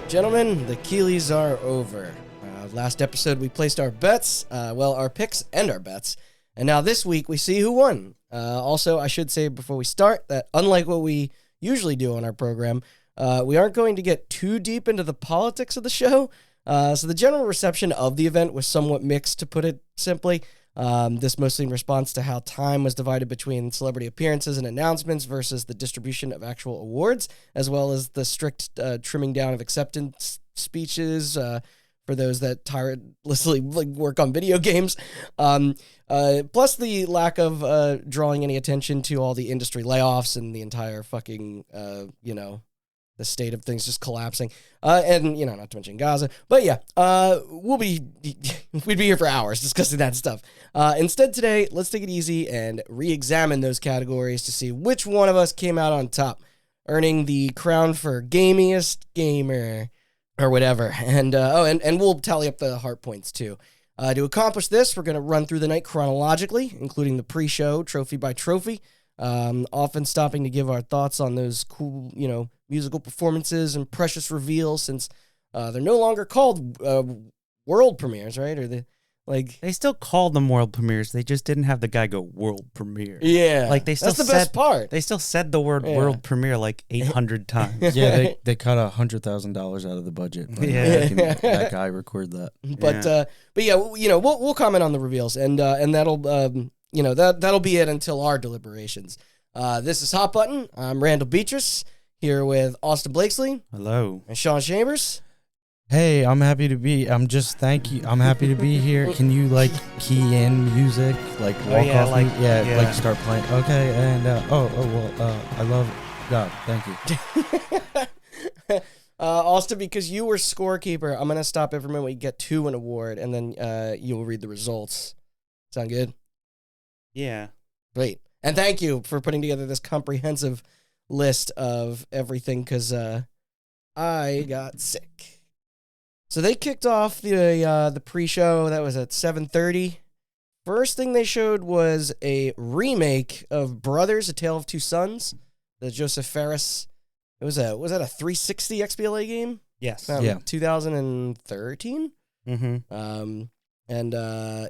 Gentlemen, the Keeleys are over. Last episode we placed our bets, our picks and our bets, and now this week we see who won. Also, I should say before we start that unlike what we usually do on our program, we aren't going to get too deep into the politics of the show, so the general reception of the event was somewhat mixed, to put it simply. This mostly in response to how time was divided between celebrity appearances and announcements versus the distribution of actual awards, as well as the strict trimming down of acceptance speeches for those that tirelessly work on video games. Plus the lack of drawing any attention to all the industry layoffs and the entire fucking, the state of things just collapsing. And, not to mention Gaza. But yeah, we'd be here for hours discussing that stuff. Instead today, let's take it easy and re-examine those categories to see which one of us came out on top, earning the crown for gamiest gamer or whatever. And we'll tally up the heart points too. To accomplish this, we're going to run through the night chronologically, including the pre-show, trophy by trophy, often stopping to give our thoughts on those cool, musical performances and precious reveals, since they're no longer called world premieres, right? Or they still called them world premieres. They just didn't have the guy go world premiere. Yeah, like they still that's the best part. They still said the word world premiere like 800 times. Yeah, they cut $100,000 out of the budget. That guy record that. But we'll comment on the reveals, and that'll that'll be it until our deliberations. This is Hot Button. I'm Randall Beatrice, here with Austin Blakesley. Hello. And Sean Chambers. Hey, I'm happy to be. I'm happy to be here. Can you key in music, walk off? Start playing. Okay, and I love God. Thank you. Austin, because you were scorekeeper, I'm gonna stop every moment we get to an award, and then you'll read the results. Sound good? Yeah. Great. And thank you for putting together this comprehensive list of everything, because I got sick. So they kicked off the pre-show. That was at 7:30. First thing they showed was a remake of Brothers: A Tale of Two Sons, the Joseph Fares. Was that a 360 XBLA game? Yes. 2013. Mm-hmm. And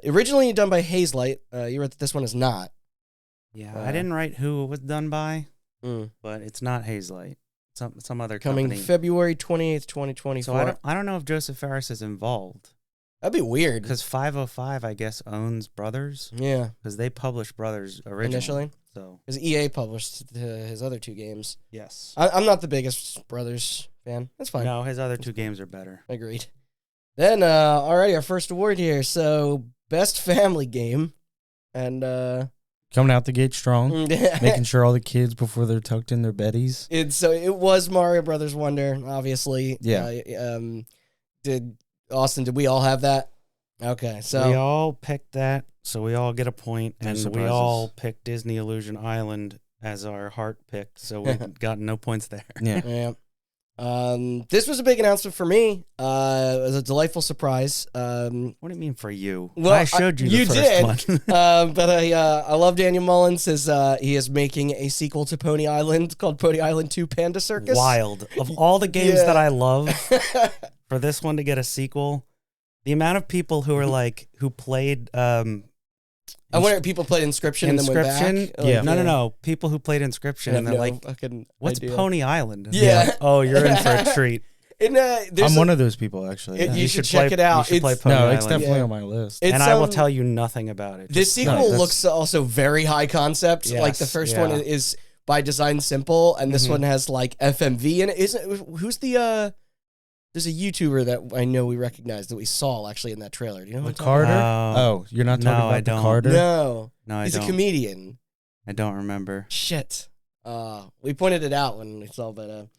originally done by Hazelight. You wrote that this one is not. Yeah, I didn't write who it was done by, but it's not Hazelight. Some other coming company. February 28th, 2024. So I don't know if Joseph Fares is involved. That'd be weird. Because 505, I guess, owns Brothers. Yeah. Because they published Brothers originally. Initially? So. Because EA published his other two games. Yes. I'm not the biggest Brothers fan. That's fine. No, his other two games are better. Agreed. Then, alrighty, our first award here. So, Best Family Game. And, coming out the gate strong, making sure all the kids before they're tucked in their beddies. It was Mario Brothers Wonder, obviously. Yeah. Did we all have that? Okay, so we all picked that, so we all get a point, and surprises. we all picked Disney Illusion Island as our heart pick, so we got no points there. Yeah. This was a big announcement for me. It was a delightful surprise. What do you mean for you? Well, I showed you the first one. But I love Daniel Mullins. He is making a sequel to Pony Island called Pony Island 2 Panda Circus. Wild. Of all the games that I love, for this one to get a sequel, the amount of people who are who played I wonder if people played Inscription and then went back. Yeah. No. People who played Inscription and they're what's idea. Pony Island? Yeah. Oh, you're in for a treat. I'm one of those people, actually. You should check it out. You should play Pony Island. It's definitely on my list. And I will tell you nothing about it. This sequel looks also very high concept. Yes, the first one is by design simple, and this one has FMV in it. Who's the there's a YouTuber that I know we recognize that we saw actually in that trailer. Do you know who I'm talking about? Carter? Oh, you're not talking about the Carter? No, he's a comedian. I don't remember. Shit. We pointed it out when we saw but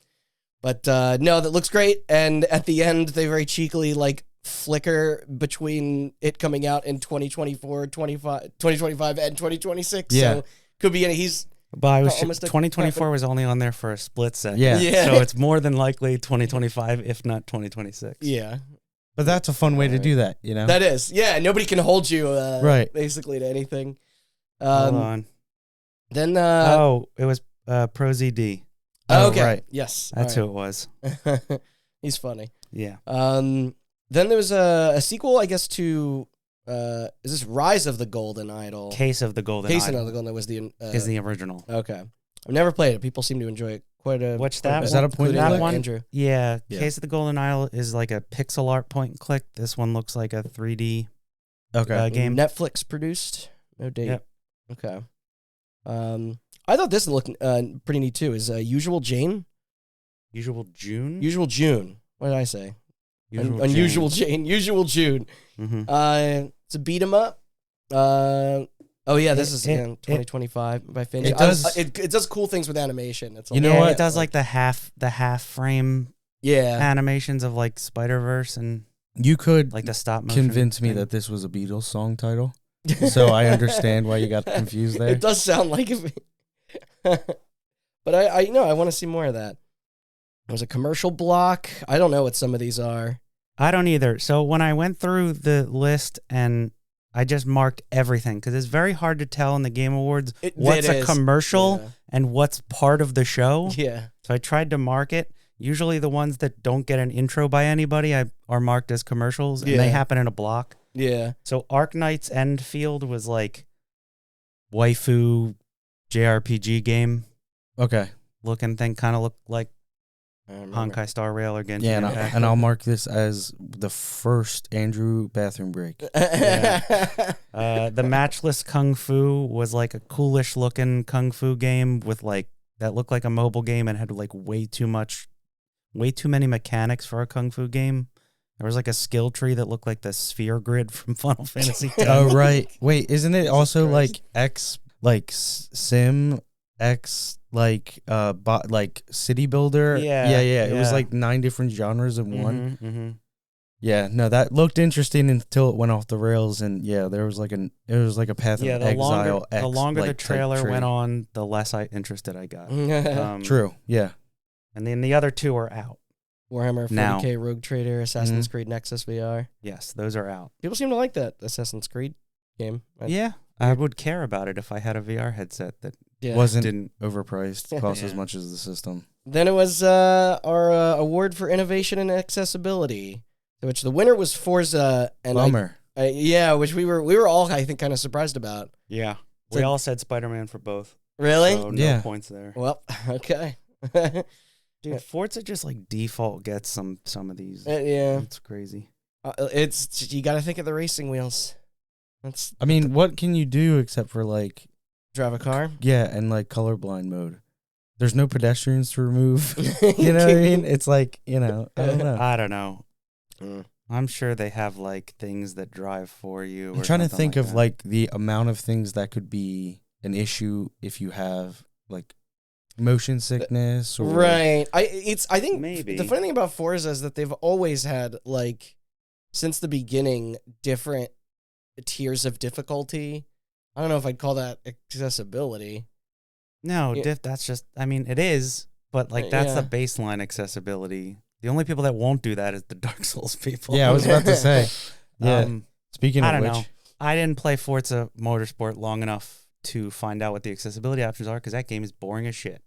no, that looks great. And at the end, they very cheekily flicker between it coming out in 2024, 2025, and 2026. Yeah. So could be he's. But 2024 was only on there for a split second. Yeah. So it's more than likely 2025, if not 2026. Yeah. But that's a fun way to do that, you know? That is. Yeah, nobody can hold you right. basically to anything. Hold on. Then it was Pro ZD. Okay. Right. Yes. That's who it was. He's funny. Yeah. Then there was a sequel, I guess, to is this Rise of the Golden Idol? Case of the Golden Case Idol of the Golden was the is the original. Okay. I've never played it. People seem to enjoy it quite a What's quite that? Is that a bit, point and including click? One? Andrew. Yeah, Yeah. Case of the Golden Idol is like a pixel art point and click. This one looks like a 3D Okay. game. Netflix produced. No date. Yep. Okay. I thought this looked pretty neat too. Is Usual Jane? Usual June? Usual June. What did I say? Usual Unusual Jane. Usual June. Mm-hmm. It's a beat 'em up. Oh yeah, this is 2025 by Finch. It does cool things with animation. It's You know what? It does like the half frame yeah. animations of like Spider-Verse and You could like the stop motion. convince me thing. that this was a Beatles song title, so I understand why you got confused there. It does sound like it. But I want to see more of that. There's a commercial block. I don't know what some of these are. I don't either. So when I went through the list and I just marked everything because it's very hard to tell in the Game Awards what's a commercial and what's part of the show. Yeah. So I tried to mark it. Usually the ones that don't get an intro by anybody are marked as commercials, and they happen in a block. Yeah. So Arknight's Endfield was like waifu JRPG game Okay. looking thing, kind of looked like Honkai Star Rail or Genshin Yeah, Impact. and I'll mark this as the first Andrew bathroom break. The Matchless Kung Fu was like a coolish looking kung fu game with like that looked like a mobile game and had like way too many mechanics for a kung fu game. There was like a skill tree that looked like the sphere grid from Final Fantasy X. Oh right. Wait, isn't it also Christ. like X like Sim X like like City Builder? Yeah, It was yeah. like 9 different genres in one. Mm-hmm. Yeah, no, that looked interesting until it went off the rails, and there was like a Path of Exile. The longer the like, type trailer tree. went on, the less interested I got. True. Yeah. And then the other two are out. Warhammer 40K Rogue Trader, Assassin's Creed Nexus VR. Yes, those are out. People seem to like that Assassin's Creed game. Yeah, I would care about it if I had a VR headset that Wasn't didn't. overpriced. Cost as Yeah. much as the system. Then it was our award for innovation and accessibility, which the winner was Forza. And Bummer. which we were all, I think, kind of surprised about. Yeah, So- we all said Spider-Man for both. Really? So no Yeah. points there. Well, okay. Dude, Forza just like default gets some of these. Yeah. It's crazy. It's you got to think of the racing wheels. That's I mean, what can you do except for like drive a car. and like colorblind mode? There's no pedestrians to remove. You know what I mean? It's like, I don't know. I don't know. Mm. I'm sure they have like things that drive for you. I'm or trying to something think like of that. like the amount of things that could be an issue if you have like motion sickness or Right. I think Maybe. the funny thing about Forza is that they've always had like since the beginning different tiers of difficulty. I don't know if I'd call that accessibility. No, Yeah. that's just. I mean, it is, but like that's Yeah. the baseline accessibility. The only people that won't do that is the Dark Souls people. Yeah, I was about to say. Yeah. Speaking I of don't which, know. I didn't play Forza Motorsport long enough to find out what the accessibility options are because that game is boring as shit.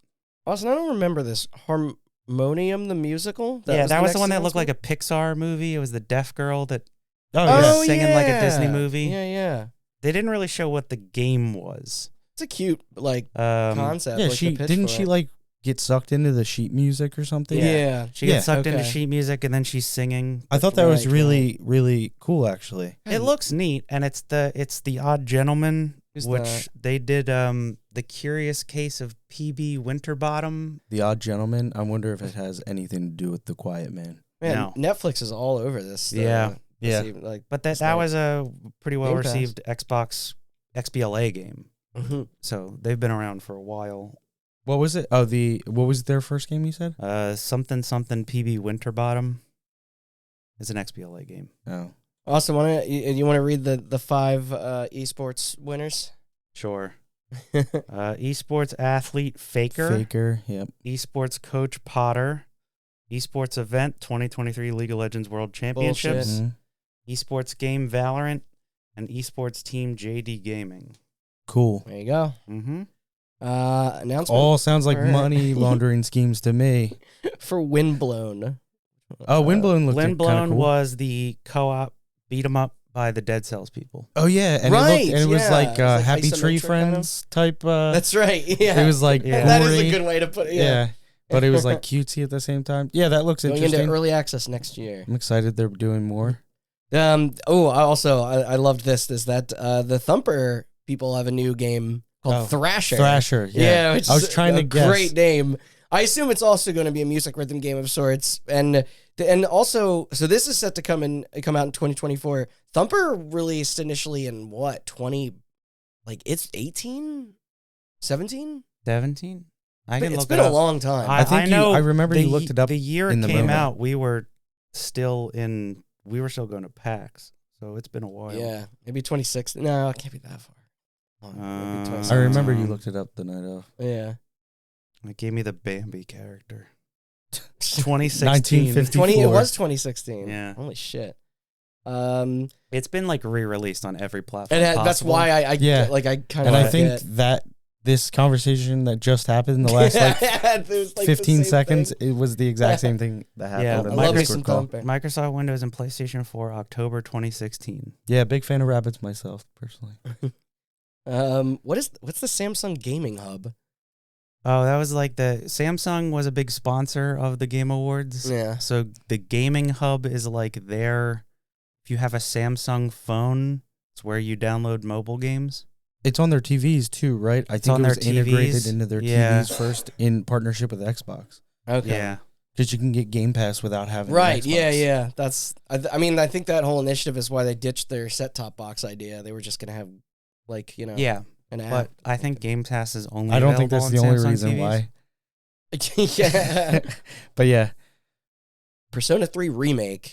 Austin, I don't remember this Harmonium the musical. That was the next one that looked like announcement? a Pixar movie. It was the deaf girl that oh, singing like a Disney movie. Yeah. they didn't really show what the game was. It's a cute like Um, concept. yeah, like the pitch didn't for she it. like get sucked into the sheet music or something? Yeah. She gets Yeah, sucked into okay. sheet music and then she's singing. I thought that was Right, really, really cool, actually. It looks neat, and it's the Odd Gentleman, Who's which that? they did the Curious Case of PB Winterbottom. The Odd Gentleman. I wonder if it has anything to do with The Quiet Man. Man, No. Netflix is all over this. Yeah. Yeah. Like, But It's that like was a pretty well Pass. received Xbox XBLA game, mhm. so they've been around for a while. What was it? Oh, what was their first game you said? Something PB Winterbottom is an XBLA game. Oh. Also, you want to read the 5 esports winners? Sure. Esports athlete Faker. Faker, yep. Esports coach Potter. Esports event 2023 League of Legends World Championships. Bullshit. Mhm. Esports game Valorant. And esports team JD Gaming. Cool. There you go. Mm-hmm. Announcement All sounds like All right. money laundering schemes to me. for Windblown. Oh, Windblown looked kind Windblown of cool. was the co-op beat 'em up by the Dead Cells people. Oh yeah, and Right, it was yeah. like It was like Happy Tree isometric kind of. Friends type. That's right. Yeah, It was like Yeah. that is a gory. good way to put it. Yeah. Yeah, But it was like cutesy at the same time. Yeah, that looks going interesting. into early access next year. I'm excited they're doing more. I loved this. Is that the Thumper people have a new game called Thrasher? Thrasher, yeah. Which I was is trying to guess. Great name. I assume it's also going to be a music rhythm game of sorts, and also, so this is set to come out in 2024. Thumper released initially in what 20, like it's 18, 17. 17? I can It's look been it a up. long time. I think know I remember you the looked it up the year in it the came moment. out. We were still going to PAX, so it's been a while. Yeah, maybe 26. No, it can't be that far. Maybe Uh, 27. I remember you looked it up the night of. Yeah. It gave me the Bambi character. 2016. 1950. It was 2016. Yeah. Holy shit. It's been like re-released on every platform. And that's possible. why I Yeah. I kind And of I think that this conversation that just happened in the last it was like the 15 same seconds, thing. it was the exact same thing that happened Yeah, in I the love me Discord some call. Thumper. Microsoft Windows and PlayStation 4, October 2016. Yeah, big fan of rabbits myself, personally. What's the Samsung Gaming Hub? Oh, that was like Samsung was a big sponsor of the Game Awards. Yeah. So the gaming hub is like if you have a Samsung phone, it's where you download mobile games. It's on their TVs too, right? I It's think on it was their integrated TVs. into their Yeah. TVs first in partnership with Xbox. Okay. Yeah. Because you can get Game Pass without having Right. an Yeah. Xbox. Yeah. That's. I mean, I think that whole initiative is why they ditched their set-top box idea. They were just gonna have, like, Yeah. an app. But I think Game Pass is only I don't think available that's the on only Samsung reason TVs. why. yeah. But yeah, Persona 3 remake.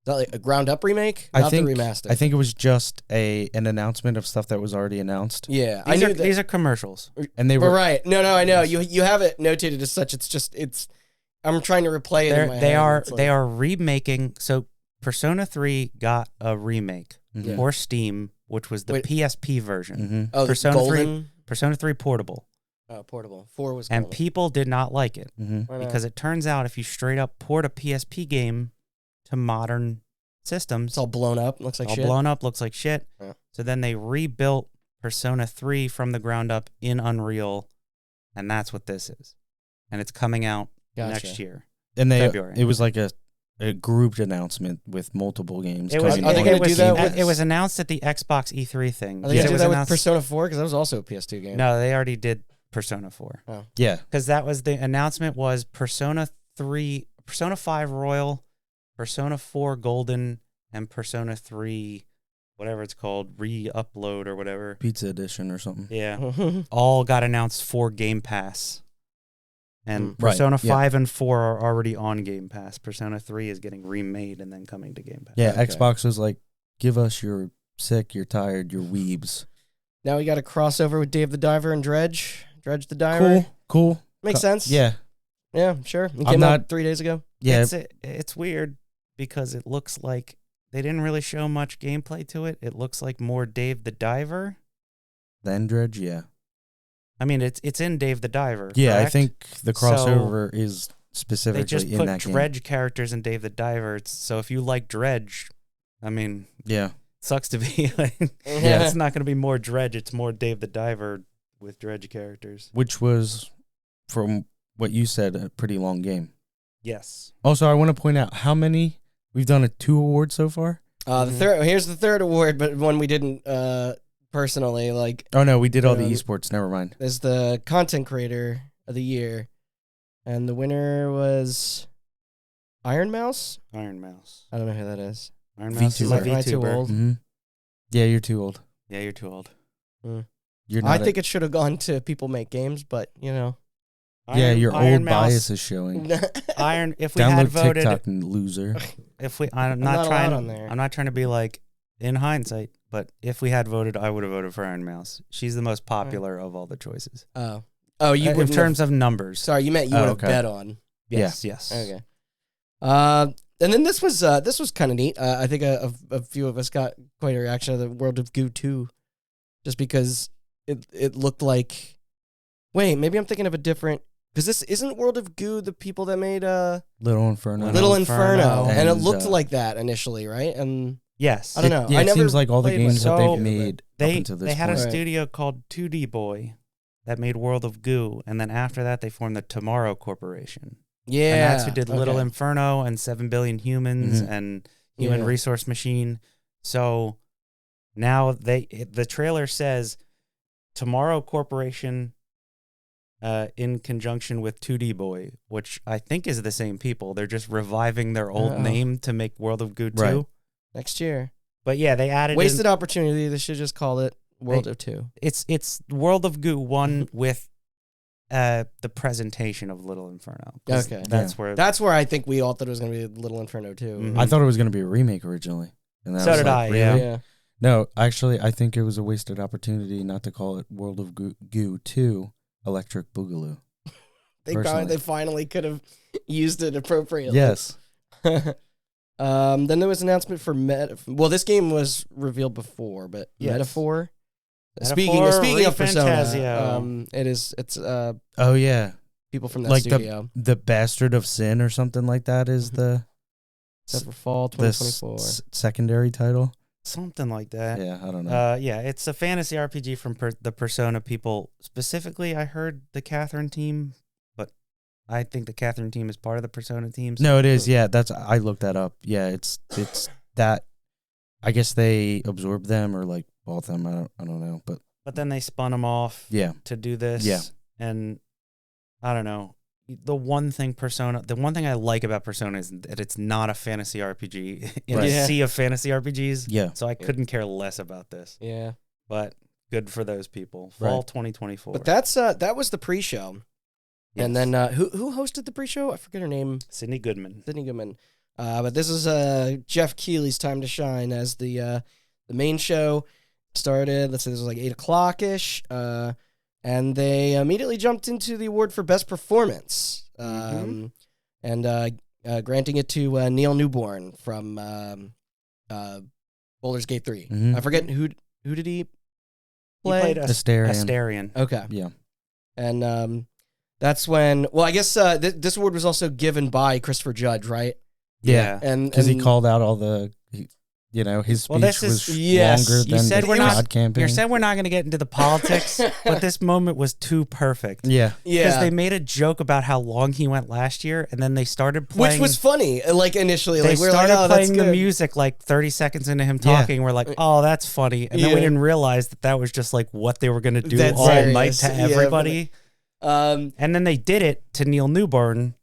Is that like a ground-up remake? I Not think the remaster. I think it was just an announcement of stuff that was already announced, Yeah. These, I are, knew that. these are commercials. and they But were right. No, I know. You have it notated as such. It's. I'm trying to replay it in my They head. are It's like- they are remaking. So Persona 3 got a remake Mhm. for Steam, which was the Wait. PSP version. Mhm. Oh, the Persona 3 Golden. Persona 3 Portable. Oh, portable. 4 was And golden. people did not like it Mhm. Why not? because it turns out if you straight up port a PSP game to modern systems, It's all blown up. Looks like all shit. blown up, looks like shit. Yeah. So then they rebuilt Persona 3 from the ground up in Unreal, and that's what this is. And it's coming out Gotcha. next year. And February. it was like a grouped announcement with multiple games. It was, coming Are they in. gonna it was, do that with- it was announced at the Xbox E3 thing. Are they gonna It do was that with announced- Persona 4? Because that was also a PS2 game. No, they already did Persona 4. Yeah, Because that was the announcement was Persona 3, Persona 5 Royal, Persona 4 Golden, and Persona 3, whatever it's called, re-upload or whatever. Pizza Edition or something. Yeah. All got announced for Game Pass. And Right, Persona yeah. 5 and 4 are already on Game Pass. Persona 3 is getting remade and then coming to Game Pass. Yeah, Okay. Xbox was like, give us your sick, you're tired, your weebs. Now we got a crossover with Dave the Diver and Dredge. Dredge the Diver. Cool. Makes sense. Yeah, Yeah, sure. It I'm came out not- 3 days ago. yeah. It's weird because it looks like they didn't really show much gameplay to it. It looks like more Dave the Diver. Then Dredge, yeah. I mean, it's in Dave the Diver. Yeah, I correct? think the crossover is they specifically just in put that game. Dredge characters in Dave the Diver. So if you like Dredge, I mean, Yeah. sucks to be like, Yeah. it's not going to be more Dredge. It's more Dave the Diver with Dredge characters. Which was, from what you said, a pretty long game. Yes. Also, I want to point out how many we've done 2 awards so far. Here's the third award, but one we didn't personally like. Oh no, we did all the Um, esports. Never mind. Is the content creator of the year, and the winner was Iron Mouse. Iron Mouse. I don't know who that is. Iron Mouse is a VTuber. Am I too VTuber. old? Mm-hmm. Yeah, you're too old. Yeah, you're too old. You're I not. think it should have gone to People Make Games, but you know. Yeah, your Iron old Mouse, bias is showing. Iron. If we had Download voted, TikTok, loser. if we, I'm not not allowed trying. on there. I'm not trying to be like in hindsight, but if we had voted, I would have voted for Iron Mouse. She's the most popular of all the choices. Oh, you In would terms of numbers. Sorry, you meant you Oh, would have okay. bet on. Yes. Yes. Okay. And then this was kind of neat. I think a few of us got quite a reaction to the World of Goo 2, just because it looked like. Wait, maybe I'm thinking of a different. Because this isn't World of Goo the people that made Little Inferno. Little Inferno, and it And, looked like that initially, right? And Yes. I don't know. Yeah, I it never seems like all the played games that myself. they've made up until this They had a point. Right. studio called 2D Boy that made World of Goo, and then after that they formed the Tomorrow Corporation. yeah, And that's who did Little okay. Inferno and 7 Billion Humans Mhm. and Human Yeah. Resource Machine. So now the trailer says Tomorrow Corporation in conjunction with 2D Boy, which I think is the same people. They're just reviving their old Oh. name to make World of Goo 2. Right. next year. But yeah, they added Wasted opportunity. They should just call it World They- of 2. it's World of Goo 1 with the presentation of Little Inferno. 'Cause Okay. That's where That's where I think we all thought it was going to be Little Inferno 2. Mhm. I thought it was going to be a remake originally. And then So was did like, I, yeah. really? Yeah. No, actually, I think it was a wasted opportunity not to call it World of Goo 2 Electric Boogaloo. Personally. They finally could have used it appropriately. Yes. Then there was an announcement for Well, this game was revealed before, but Yes. Metaphor. Metaphor, Speaking of Persona, Refantasio. it's Oh, yeah. people from that Like studio. the Bastard of Sin or something like that is the Except for fall the 2024. secondary title. something like that. Yeah, I don't know. Yeah, it's a fantasy RPG from the Persona people. Specifically, I heard the Catherine team, but I think the Catherine team is part of the Persona teams. No, it is. Yeah, I looked that up. Yeah, it's that. I guess they absorbed them or like bought them. I don't know, but But then they spun them off yeah, to do this. Yeah. And I don't know. The one thing I like about Persona is that it's not a fantasy RPG in Right. a Yeah. sea of fantasy RPGs. yeah. So I couldn't care less about this. Yeah. But good for those people. Fall Right. 2024. But that was the pre-show. Yes. And then who hosted the pre-show? I forget her name. Sydney Goodman. Sydney Goodman. But this is Jeff Keighley's time to shine as the main show started. Let's say this was like 8:00-ish. And they immediately jumped into the award for best performance. And granting it to Neil Newborn from Baldur's Gate 3. Mhm. I forget who did he play? He played Asterion. Asterion. Okay. Yeah. And that's when, well, I guess this award was also given by Christopher Judge, right? Yeah. And Because he and- called out all the, his speech Well, this was is- yes. longer You than said the we're not- COD campaign. You said we're not going to get into the politics, but this moment was too perfect. Yeah. Because yeah, they made a joke about how long he went last year, and then they started playing. which was funny. Like initially, They like we're started like, oh, that's playing the good. music like 30 seconds into him Yeah. talking. We're like, oh, that's funny. And then we Yeah. didn't realize that was just like what they were going to do That's all hilarious. night to Yeah, everybody. Um, And then they did it to Neil Newborn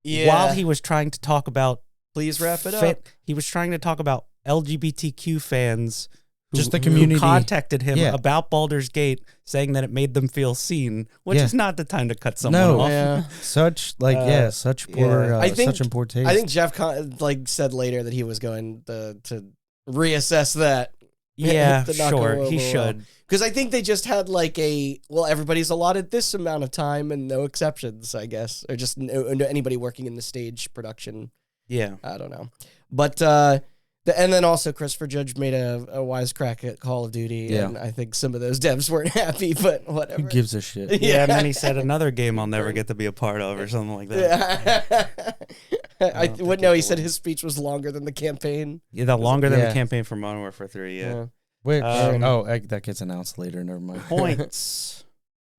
yeah. while he was trying to talk about Please wrap it up. He was trying to talk about LGBTQ fans Just the who community. contacted him Yeah. about Baldur's Gate, saying that it made them feel seen, which Yeah. is not the time to cut someone No. off. Yeah. Such such poor, I think- such in poor taste. I think Jeff said later that he was going to reassess that. Yeah, To not sure, go he over should. Because I think they just had like everybody's allotted this amount of time and no exceptions, I guess. Or just no anybody working in the stage production. Yeah. I don't know. But, and then also Christopher Judge made a wisecrack at Call of Duty. Yeah. And I think some of those devs weren't happy, but whatever. Who gives a shit? Yeah, and then he said another game I'll never get to be a part of or something like that. Yeah. don't think No, he it said will. his speech was longer than the campaign. Yeah, the longer than Yeah. the campaign for Modern Warfare 3, yeah. Which, Um, that gets announced later. Never mind. Points.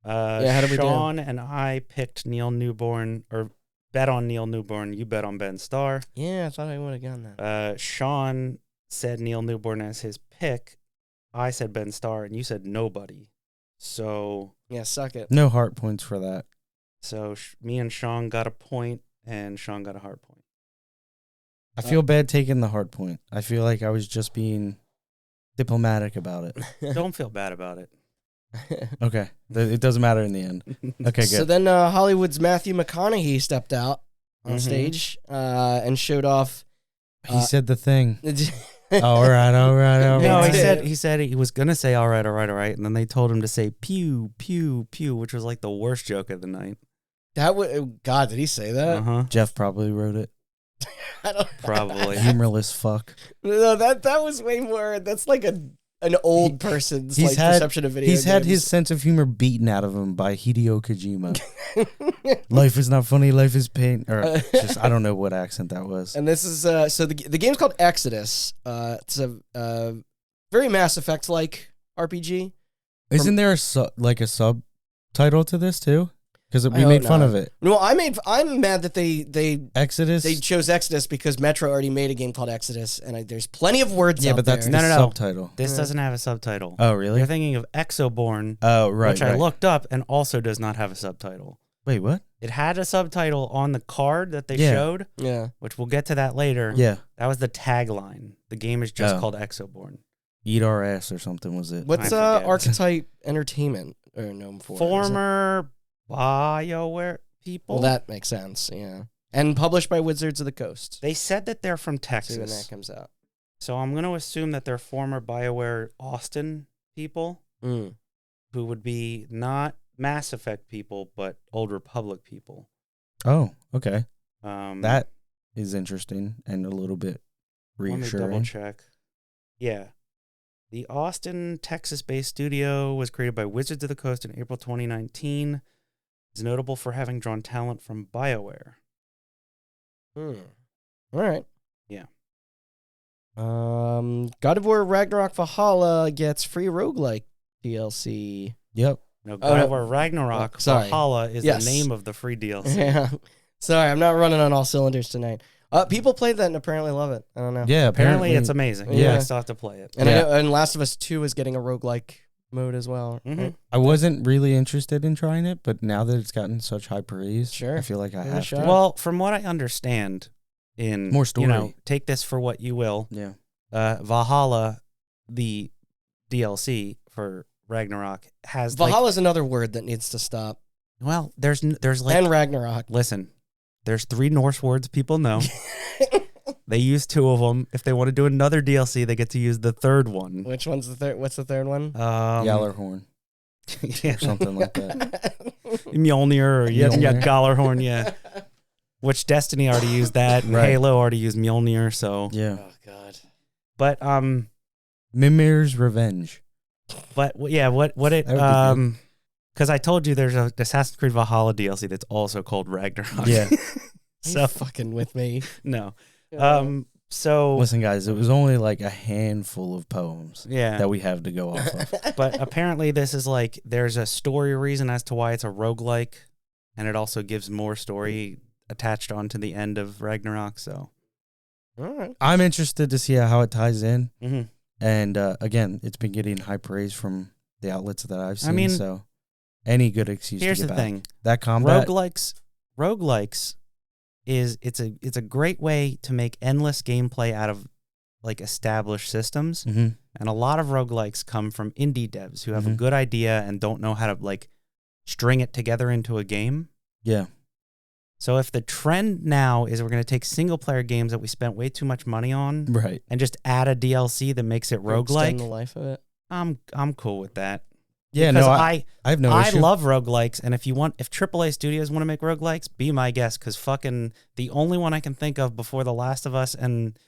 Yeah, how did we do? Sean and I picked Neil Newborn, or bet on Neil Newborn. You bet on Ben Starr. Yeah, I thought I would have gotten that. Sean said Neil Newborn as his pick. I said Ben Starr, and you said nobody. So Yeah, suck it. No heart points for that. me and Sean got a point, and Sean got a heart point. I feel bad taking the heart point. I feel like I was just being diplomatic about it. Don't feel bad about it. Okay. It doesn't matter in the end. Okay, So good. then Hollywood's Matthew McConaughey stepped out on Mhm. stage and showed off. He said the thing. Oh, All right. No, right. he said he was gonna say all right, and then they told him to say pew, pew, pew, which was like the worst joke of the night. That would. God, did he say that? Uh-huh. Jeff probably wrote it. I don't. Probably. Humorless fuck. No, that was way more. That's like a an old person's he's perception of video He's had games. his sense of humor beaten out of him by Hideo Kojima. Life is not funny, life is pain. Or just, I don't know what accent that was. And this is so the game's called Exodus. It's a very Mass Effect like RPG. Isn't there a subtitle to this too? Because we made fun of it. No, I'm mad that they Exodus. They chose Exodus because Metro already made a game called Exodus, and there's plenty of words. Yeah, out but that's there. the No. subtitle. This doesn't have a subtitle. Oh, really? You're thinking of Exoborn, Oh, right. which I looked up and also does not have a subtitle. Wait, what? It had a subtitle on the card that they Yeah. showed, which we'll get to that later. Yeah. That was the tagline. The game is just Oh. called Exoborn. Eat our ass or something was it? What's I forget. Archetype Entertainment known for? Former BioWare people. Well, that makes sense. Yeah, and published by Wizards of the Coast. They said that they're from See Texas. when that comes out. So I'm going to assume that they're former BioWare Austin people Mm. who would be not Mass Effect people, but Old Republic people. Oh, okay. Um, That is interesting and a little bit Let me reassuring. double check. Yeah. The Austin, Texas-based studio was created by Wizards of the Coast in April 2019. It's notable for having drawn talent from BioWare. All right. Yeah. God of War Ragnarok Valhalla gets free roguelike DLC. Yep. No, Oh, God no. of War Ragnarok Sorry. Valhalla is Yes. the name of the free DLC. Yeah. Sorry, I'm not running on all cylinders tonight. People played that and apparently love it. I don't know. Yeah, Apparently it's amazing. Yeah. I still have to play it. And Yeah. I know, and Last of Us 2 is getting a roguelike mode as well. Mhm. Right? I wasn't really interested in trying it, but now that it's gotten such high praise, Sure. I feel like I Give it a have shot. to. Well, from what I understand, in More story. take this for what you will. Yeah. Valhalla, the DLC for Ragnarok, has Valhalla's another word that needs to stop. there's like And Ragnarok. listen, there's 3 Norse words people know. They use 2 of them. If they want to do another DLC, they get to use the 3rd one. Which one's the third? What's the third one? Gjallarhorn yeah, or something like that. Mjolnir or Mjolnir. Gallarhorn, yeah. Which Destiny already used that, and Right. Halo already used Mjolnir. So, Yeah. Oh God. but Mimir's Revenge. yeah, what it That would be because I told you there's a Assassin's Creed Valhalla DLC that's also called Ragnarok. Yeah. So fucking with me. No. So Listen, guys, it was only like a handful of poems yeah. that we have to go off of. But apparently this is like there's a story reason as to why it's a roguelike, and it also gives more story attached onto the end of Ragnarok. So All right. I'm interested to see how it ties in. mm-hmm. And again, it's been getting high praise from the outlets that I've seen. I mean, so any good excuse here's to get the back. thing: That combat. roguelikes is it's a great way to make endless gameplay out of like established systems. Mm-hmm. And a lot of roguelikes come from indie devs who have a Mhm. good idea and don't know how to like string it together into a game. Yeah. So if the trend now is we're going to take single player games that we spent way too much money on Right. and just add a DLC that makes it Extend the roguelike, life of it. I'm cool with that. Yeah. Because No, I have no I issue. love roguelikes, and if AAA studios want to make roguelikes, be my guest, because fucking the only one I can think of before The Last of Us and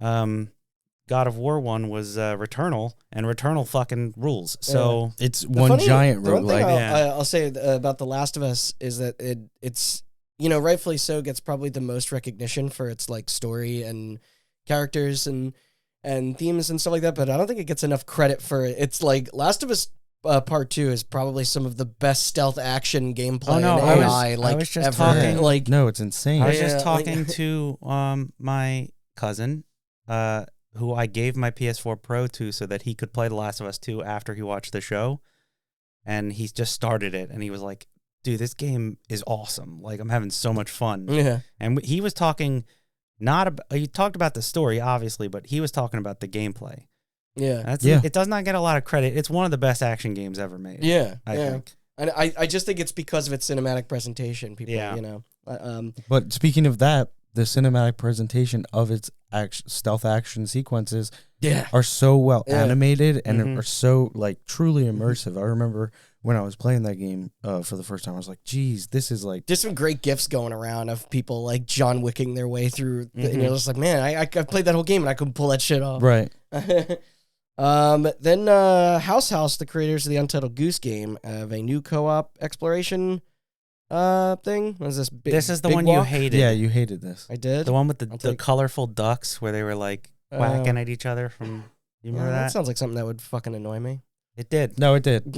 God of War one was Returnal, and Returnal fucking rules. So It's The one giant the one thing roguelike. I'll say about The Last of Us is that it's rightfully so gets probably the most recognition for its like story and characters and themes and stuff like that. But I don't think it gets enough credit for its like Last of Us. Part 2 is probably some of the best stealth action gameplay Oh, no, and I was- AI I like was just ever. talking- Like No, it's insane. I was Yeah, just like- talking to my cousin, who I gave my PS4 Pro to so that he could play The Last of Us 2 after he watched the show, and he just started it, and he was like, "Dude, this game is awesome! Like, I'm having so much fun." yeah. And he was talking he talked about the story obviously, but he was talking about the gameplay. Yeah. It does not get a lot of credit. It's one of the best action games ever made. Yeah. I think. And I just think it's because of its cinematic presentation. People, Yeah. But speaking of that, the cinematic presentation of its stealth action sequences Yeah. are so well Yeah. animated and Mhm. are so like truly immersive. I remember when I was playing that game for the first time, I was like, geez, this is like... There's some great gifs going around of people like John Wicking their way through. And Mhm. you're just like, man, I played that whole game and I couldn't pull that shit off. Right. Then House, the creators of the Untitled Goose Game, have a new co-op exploration thing. What is this? This is the Big one Walk? you hated. Yeah, you hated this. I did. The one with the take- colorful ducks where they were like whacking at each other from. You remember that that? sounds like something that would fucking annoy me. It did. No, it did.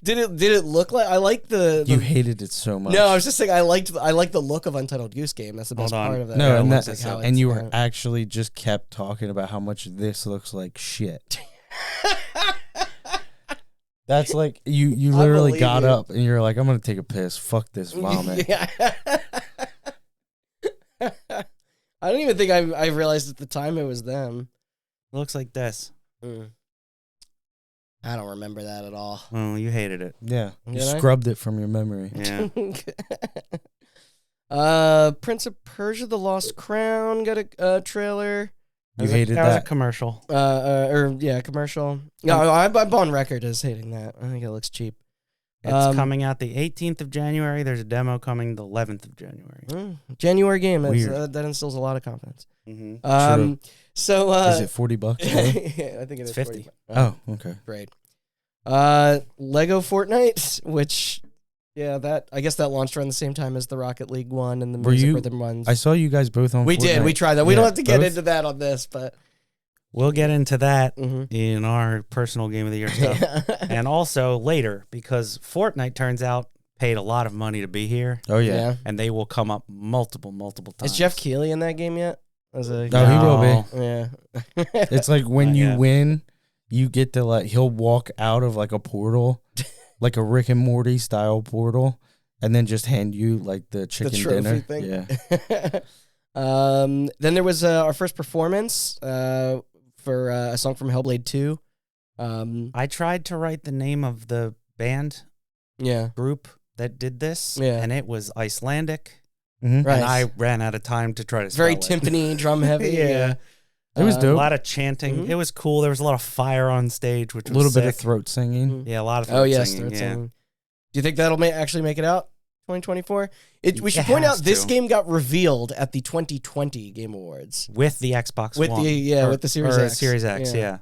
Did it look like? I like the You hated it so much. No, I was just saying I liked the look of Untitled Goose Game. That's the best Hold on. part of that. No, Yeah, and, it looks that, like how and you it's- were actually just kept talking about how much this looks like shit. That's like you literally believe got you. up and you're like, I'm gonna take a piss. Fuck this vomit. Yeah. I don't even think I realized at the time it was them. It looks like this. I don't remember that at all. Oh, you hated it. Yeah, you Did I? scrubbed it from your memory. Yeah. Prince of Persia: The Lost Crown got a trailer. You hated That was a that. commercial. Commercial. No, I'm on record as hating that. I think it looks cheap. It's coming out the 18th of January. There's a demo coming the 11th of January. January game. Weird. That instills a lot of confidence. Mm-hmm. True. So Is it $40? I think it It's is 50. 40. Oh, okay. Great. Lego Fortnite, which I guess that launched around the same time as the Rocket League one and the Were Music you- Rhythm ones. I saw you guys both on. We did. Fortnite. We tried that. We Yeah, don't have to get both? into that on this, but We'll get into that mhm. in our personal Game of the Year stuff. And also later, because Fortnite turns out paid a lot of money to be here, Oh yeah. and they will come up multiple times. Is Jeff Keighley in that game yet? As a No, he will be. Yeah. It's like when Not you yet. win, you get to he'll walk out of like a portal, like a Rick and Morty style portal, and then just hand you like the the chicken trophy dinner. thing. Yeah. Then there was our first performance for a song from Hellblade 2. I tried to write the name of the band Yeah. group that did this, Yeah. and it was Icelandic, Mhm. Right. and I ran out of time to try to It's very spell it. timpani, drum heavy. Yeah. It was A dope. lot of chanting. Mhm. It was cool. There was a lot of fire on stage, which A was little bit of sick. throat singing. Yeah, a lot of Oh, yes. singing. throat Yeah. singing. Do you think that'll actually make it out 2024? We should It point out has this to. game got revealed at the 2020 Game Awards. With the Xbox With One. with the Series or X. Series X, Yeah. yeah.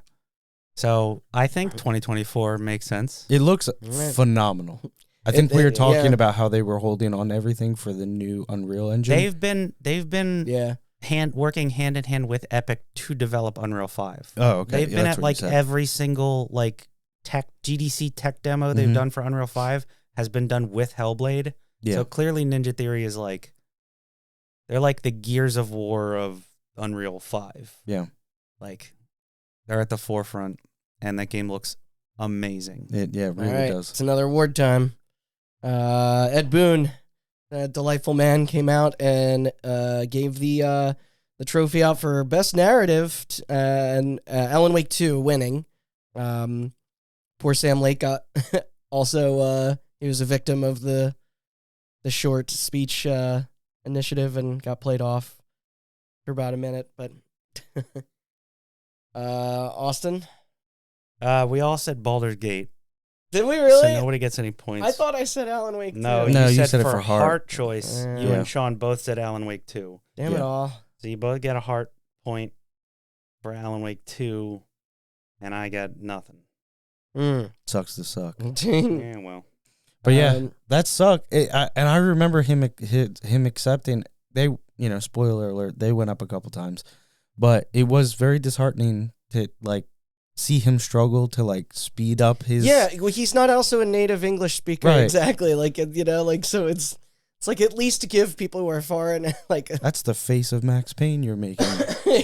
So I think 2024 makes sense. It looks Right. phenomenal. I think we were yeah. talking about how they were holding on everything for the new Unreal Engine. They've been Yeah. working hand in hand with Epic to develop Unreal 5. Oh, okay. They've Yeah, been that's at what you like said. every single like GDC tech demo they've Mhm. done for Unreal 5 has been done with Hellblade. Yeah. So clearly Ninja Theory is like they're like the Gears of War of Unreal 5. Yeah. Like they're at the forefront and that game looks amazing. It really All right. does. It's another award time. Ed Boon, a delightful man, came out and gave the trophy out for best narrative, and Alan Wake 2 winning. Poor Sam Lake got also. He was a victim of the short speech initiative and got played off for about a minute. But Austin, We all said Baldur's Gate. did we really? So nobody gets any points. I thought I said Alan Wake 2. No, No, you you said, said it for for heart. choice. You Yeah. and Sean both said Alan Wake 2. Damn it Yeah. all. So you both get a heart point for Alan Wake 2, and I got nothing. Sucks to suck. Yeah, well. But yeah, Um, that sucked. And I remember him accepting. They, spoiler alert, they went up a couple times, but it was very disheartening to see him struggle to speed up his. Yeah, well, he's not also a native English speaker. Right. Exactly. So it's like at least to give people who are foreign That's the face of Max Payne you're making.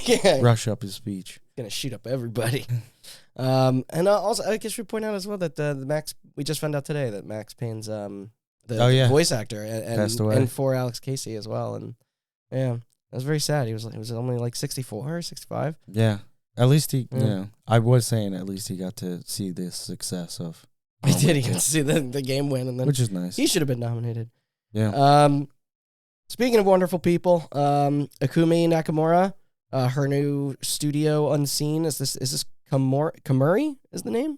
yeah, Rush up his speech. gonna shoot up everybody. And also I guess we point out as well that the Max, we just found out today that Max Payne's the voice actor Passed away. and for Alex Casey as well, and yeah, that was very sad. He was only 64 or 65. Yeah. At least he, Yeah. I was saying at least he got to see the success of. He did. He got to see the game win, and then Which is nice. he should have been nominated. Yeah. Speaking of wonderful people, Akumi Nakamura, her new studio Unseen. Is this Kamuri is the name?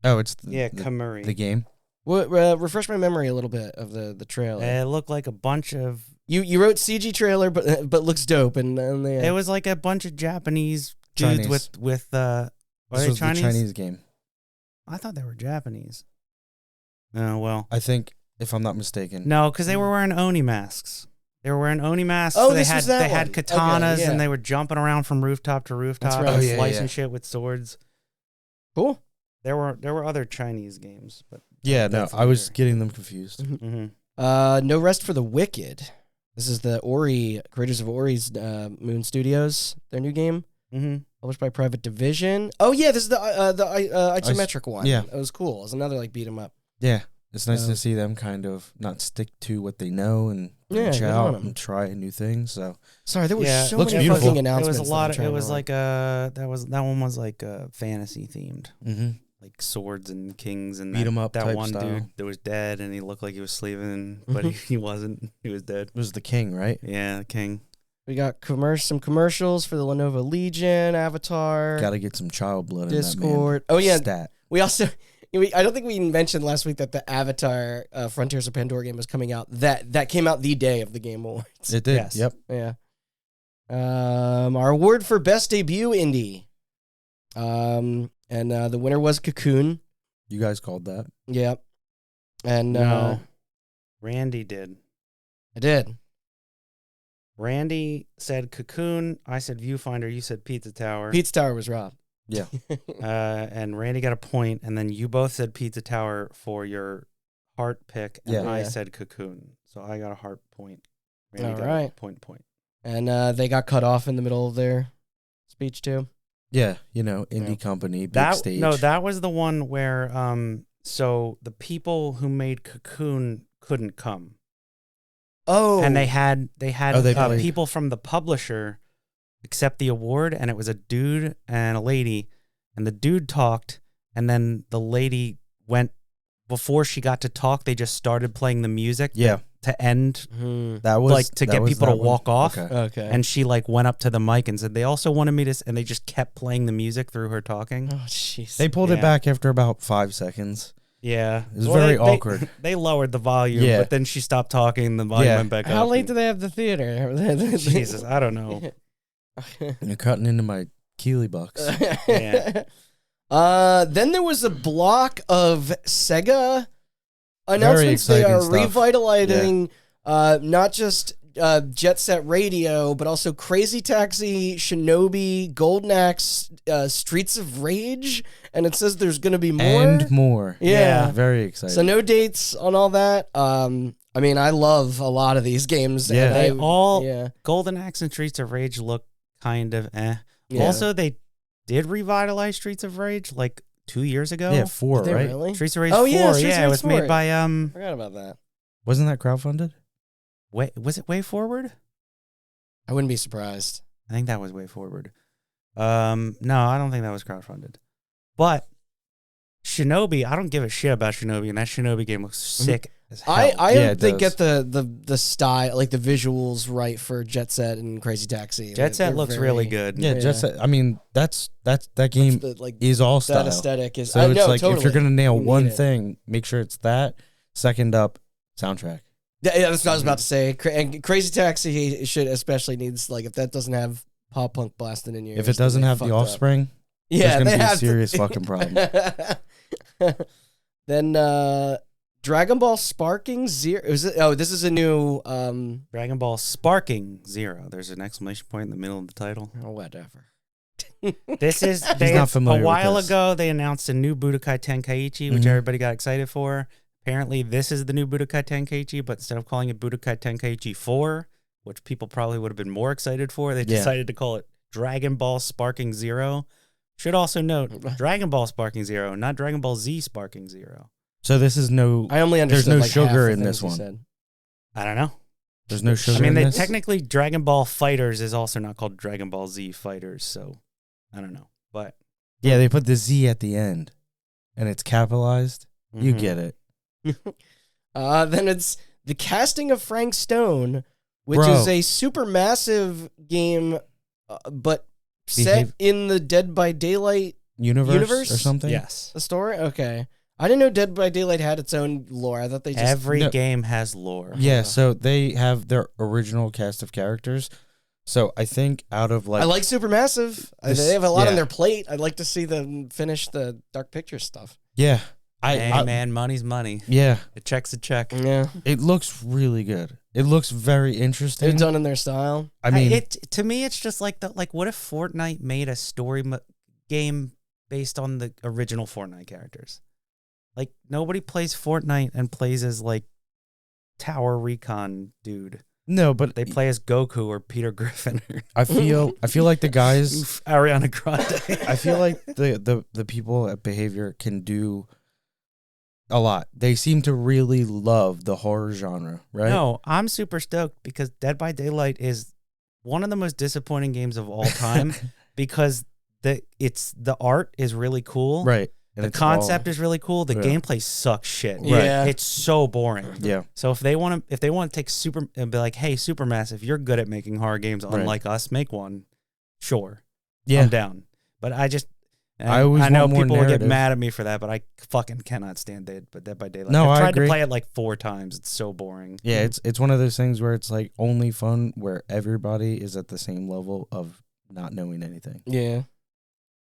Oh, it's Yeah, Kamuri. the game. What refresh my memory a little bit of the trailer. It looked like a bunch of. You wrote CG trailer, but looks dope, and It was like a bunch of Japanese Chinese. dudes with This was Chinese? the Chinese game. I thought they were Japanese. Oh well. I think, if I'm not mistaken. No, because they were wearing Oni masks. They were wearing Oni masks. Oh, they this had was that they had one. katanas Okay, yeah. and they were jumping around from rooftop to rooftop That's right. and Oh, yeah, slicing yeah. shit with swords. cool. There were other Chinese games, but Yeah, no, that's I was later. getting them confused. Mm-hmm. No Rest for the Wicked. This is the Ori creators of Ori's Moon Studios. Their new game, Mm-hmm. published by Private Division. Oh yeah, this is the isometric one. yeah. it was cool. It was another like beat 'em up. Yeah, it's nice Uh, to see them kind of not stick to what they know and Yeah, branch good on out 'em. and try new things. So Sorry, there were Yeah, so looks many beautiful. fucking It announcements. was a lot. that I'm It was trying like that one was like fantasy themed, mm-hmm. like swords and kings and Beat 'em up That type one style. dude that was dead and he looked like he was sleeping, but he wasn't. He was dead. it was the king, right? Yeah, the king. We got some commercials for the Lenovo Legion, Avatar, Got to get some child blood Discord. in that, man. Oh yeah, Stat. we also. I don't think we mentioned last week that the Avatar Frontiers of Pandora game was coming out. That came out the day of the Game Awards. It did. Yes. Yep. Yeah. Our award for best debut indie. And the winner was Cocoon. You guys called that. Yep. And No, Randy did. I did. Randy said Cocoon. I said Viewfinder. You said Pizza Tower. Pizza Tower was Rob. Yeah. And Randy got a point, and then you both said Pizza Tower for your heart pick, and Yeah. I Yeah. said Cocoon. So I got a heart point. Randy All got right. a point. And they got cut off in the middle of their speech too. Yeah. Indie Yeah. company, big That stage. no, that was the one where so the people who made Cocoon couldn't come. Oh, And they had Oh, they played. people from the publisher accept the award, and it was a dude and a lady, and the dude talked, and then the lady went before she got to talk. They just started playing the music Yeah. to end, That was like to that get was people to that one. walk off. Okay. Okay. And she like went up to the mic and said they also wanted me to, and they just kept playing the music through her talking. Oh jeez. They pulled Yeah. it back after about 5 seconds. Yeah, It was very awkward. They lowered the volume, Yeah. but then she stopped talking. The volume Yeah. went back up. How late do they have the theater? Jesus, I don't know. You're cutting into my Keely bucks. Yeah. Then there was a block of Sega announcements. They exciting are stuff. revitalizing not just Jet Set Radio, but also Crazy Taxi, Shinobi, Golden Axe, Streets of Rage, and it says there's going to be more. And more. Yeah. Very exciting. So no dates on all that. I mean, I love a lot of these games. Yeah. and They I- all yeah. Golden Axe and Streets of Rage look kind of eh. Yeah. Also, they did revitalize Streets of Rage like 2 years ago. Yeah, 4, Did they right? really? Streets of Rage Oh, 4. yeah, Streets of it Rage was 4. made by Forgot about that. Wasn't that crowdfunded? was it Way Forward? I wouldn't be surprised. I think that was Way Forward. No, I don't think that was crowdfunded. But Shinobi, I don't give a shit about Shinobi, and that Shinobi game looks sick as hell. I Yeah, don't it think does. get the style, like the visuals right for Jet Set and Crazy Taxi. Jet Set They're looks very- really good. Yeah, Yeah. just I mean that game the, like is all that style. aesthetic is. So I it's know, like totally. if you're gonna nail You need one it. thing, make sure it's that. Second up, soundtrack. Yeah, that's what I was about to say. And Crazy Taxi should especially needs like if that doesn't have pop punk blasting in your If ears, it doesn't then they have the fucked up. Offspring, yeah, there's gonna they be a have to- serious fucking problem. Then Dragon Ball Sparking Zero. Is it? Oh, this is a new. Dragon Ball Sparking Zero. There's an exclamation point in the middle of the title. Oh, whatever. This is not familiar a with while this. ago they announced a new Budokai Tenkaichi, which Mhm. everybody got excited for. Apparently this is the new Budokai Tenkaichi, but instead of calling it Budokai Tenkaichi 4, which people probably would have been more excited for, they Yeah. decided to call it Dragon Ball Sparking Zero. Should also note Dragon Ball Sparking Zero, not Dragon Ball Z Sparking Zero. So this is no. I only understood. no like, sugar half the in this things you one. said. I don't know. There's no sugar I mean, in they this. technically Dragon Ball Fighters is also not called Dragon Ball Z Fighters, so I don't know. But Yeah, they put the Z at the end, and it's capitalized. You Mhm. get it. Then it's the casting of Frank Stone, which Bro. is a super massive game, but set Behave- in the Dead by Daylight Universe Universe? or something. Yes. story. Okay, I didn't know Dead by Daylight had its own lore. I thought they just Every game has lore. Yeah, so they have their original cast of characters. So I think out of like... I like Supermassive. They have a lot on their plate. I'd like to see them finish the Dark Pictures stuff. Yeah. Man, money's money. Yeah. It checks a check. Yeah. It looks really good. It looks very interesting. They're done in their style. I mean... to me, it's just like, what if Fortnite made a story game based on the original Fortnite characters? Like, nobody plays Fortnite and plays as, like, Tower Recon dude. No, but they play as Goku or Peter Griffin. I feel like the guys... Ariana Grande. I feel like the people at Behavior can do a lot. They seem to really love the horror genre, right? No, I'm super stoked because Dead by Daylight is one of the most disappointing games of all time because the art is really cool. Right. And the concept is really cool. The gameplay sucks shit. Yeah. It's so boring. Yeah. So if they want to take Super and be like, hey, Supermassive, you're good at making horror games, unlike us, make one. Sure. Yeah. I'm down. But I know people will get mad at me for that, but I fucking cannot stand Dead by Daylight. No, I've I tried agree. to play it like 4 times. It's so boring. Yeah, it's one of those things where it's like only fun where everybody is at the same level of not knowing anything. Yeah.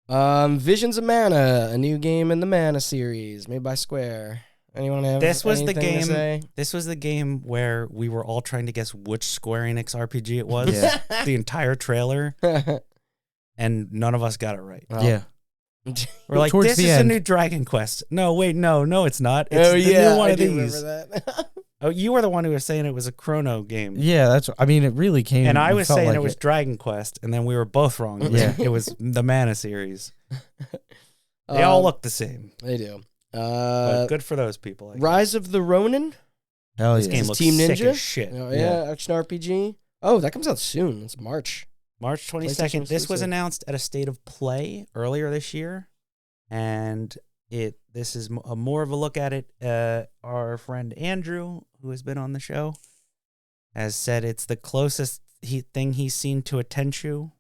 Visions of Mana, a new game in the Mana series made by Square. Anyone have This was the anything to say? This was the game where we were all trying to guess which Square Enix RPG it was. Yeah. The entire trailer, and none of us got it right. Oh. Yeah. We're like, Towards this the is a end. new Dragon Quest. No, wait, no, it's not. It's the new one I of do these. remember that. Oh, you were the one who was saying it was a Chrono game. Yeah, that's. I mean, it really came. And I was felt saying like it was Dragon Quest, and then we were both wrong. Yeah. It was the Mana series. They all look the same. They do. But good for those people. I guess. Rise of the Ronin. Hell This yeah. game looks Team sick Ninja? as shit. Oh, yeah, action RPG. Oh, that comes out soon. It's March. March 22nd. PlayStation This was exclusive. announced at a State of Play earlier this year, and this is more of a look at it. Our friend Andrew, who has been on the show, has said it's the closest thing he's seen to a Tenchu,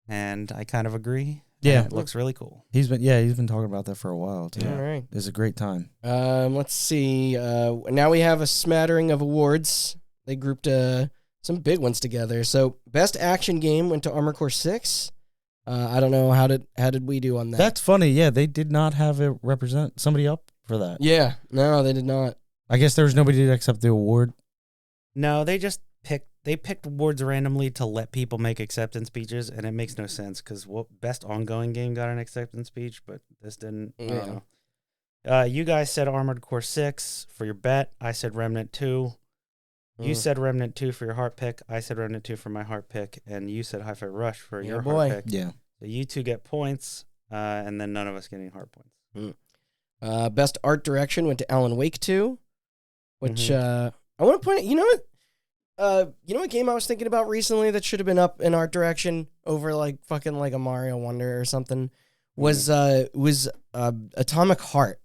and I kind of agree. Yeah. And it looks really cool. He's been talking about that for a while too. All right. It's a great time. Let's see. Now we have a smattering of awards. They grouped some big ones together. So, best action game went to Armored Core 6. I don't know how did we do on that? That's funny. Yeah, they did not have it represent somebody up for that. Yeah. No, they did not. I guess there was nobody to accept the award. No, they just picked awards randomly to let people make acceptance speeches, and it makes no sense because what best ongoing game got an acceptance speech, but this didn't. I don't know. You guys said Armored Core 6 for your bet. I said Remnant 2. You said Remnant 2 for your heart pick. I said Remnant 2 for my heart pick, and you said Hi-Fi Rush for your heart pick. Yeah. So you two get points, and then none of us get any heart points. Best art direction went to Alan Wake 2, which I want to point out. You know what? You know what game I was thinking about recently that should have been up in art direction over like fucking like a Mario Wonder or something was Atomic Heart.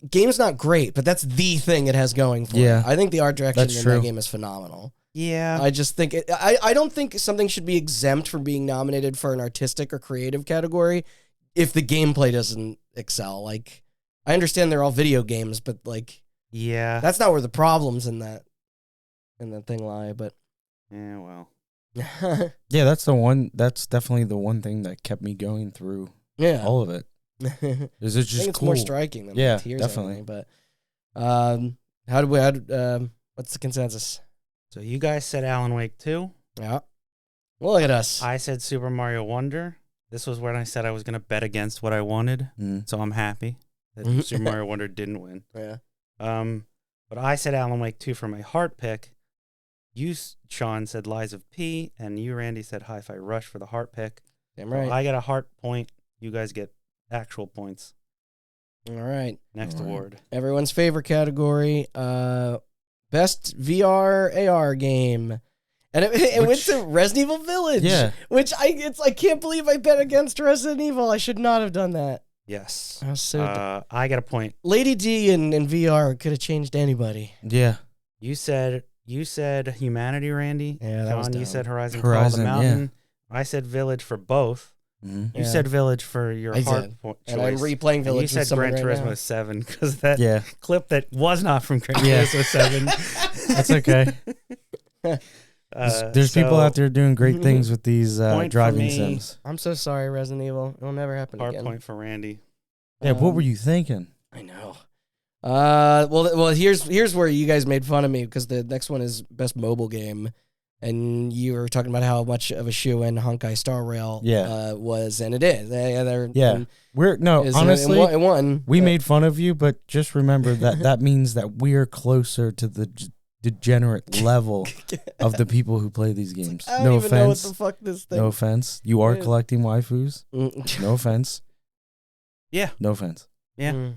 Game's not great, but that's the thing it has going for it. I think the art direction in that game is phenomenal. Yeah. I just think I don't think something should be exempt from being nominated for an artistic or creative category if the gameplay doesn't excel. Like, I understand they're all video games, but like, yeah, that's not where the problems in that thing lie. But yeah, well, Yeah, that's the one. That's definitely the one thing that kept me going through all of it. Is it just I think it's cool? more striking than Yeah, Tears definitely. or anything, but what's the consensus? so you guys said Alan Wake 2. Yeah. Well, look at us. I said Super Mario Wonder. This was when I said I was going to bet against what I wanted, so I'm happy that Super Mario Wonder didn't win. Yeah. But I said Alan Wake 2 for my heart pick. You, Sean, said Lies of P, and you, Randy, said Hi-Fi Rush for the heart pick. Damn right. So I get a heart point. You guys get actual points. All right. Next award. Everyone's favorite category. Best VR AR game. And it went to Resident Evil Village. Yeah. Which I can't believe I bet against Resident Evil. I should not have done that. Yes. I was so I get a point. Lady D in VR could have changed anybody. Yeah. You said Humanity, Randy. Yeah, that was Sean, you dumb. said Horizon Call of the Horizon, Mountain. I said Village for both. Mhm. You said Village for your I heart did. choice. And I'm replaying And Village. you said with someone Gran right Turismo now. 7 because that clip that was not from Gran Yeah. Turismo 7. That's okay. There's people out there doing great things with these driving sims. I'm so sorry, Resident Evil. It'll never happen Hard again. point for Randy. Yeah, what were you thinking? I know. Well, here's where you guys made fun of me because the next one is best mobile game, and you were talking about how much of a shoe-in Honkai Star Rail was, and it is. Honestly, it won. We made fun of you, but just remember that means that we're closer to the degenerate level of the people who play these games. I don't No even offense. know what the fuck this thing. No offense. You are collecting waifus. No offense. Yeah. No offense. Yeah.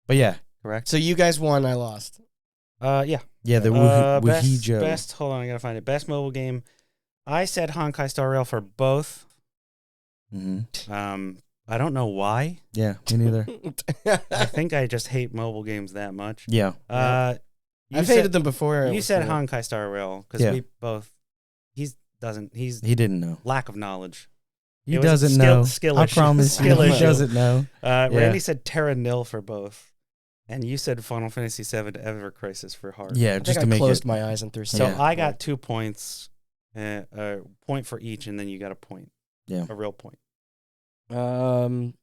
But yeah. Correct. So you guys won, I lost. Yeah. Yeah, the Woohee best, hold on, I gotta find it. Best mobile game. I said Honkai Star Rail for both. Mm-hmm. I don't know why. Yeah, me neither. I think I just hate mobile games that much. Yeah. I've hated them before. You said Honkai Star Rail because we both. He didn't know. Lack of knowledge. He doesn't know. Skill I issue. promise you, he doesn't know. Randy said Terra Nil for both, and you said Final Fantasy VII Ever Crisis for hard. Yeah, just to make closed my eyes and threw. So I got 2 points, a point for each, and then you got a point. Yeah, a real point. Austin,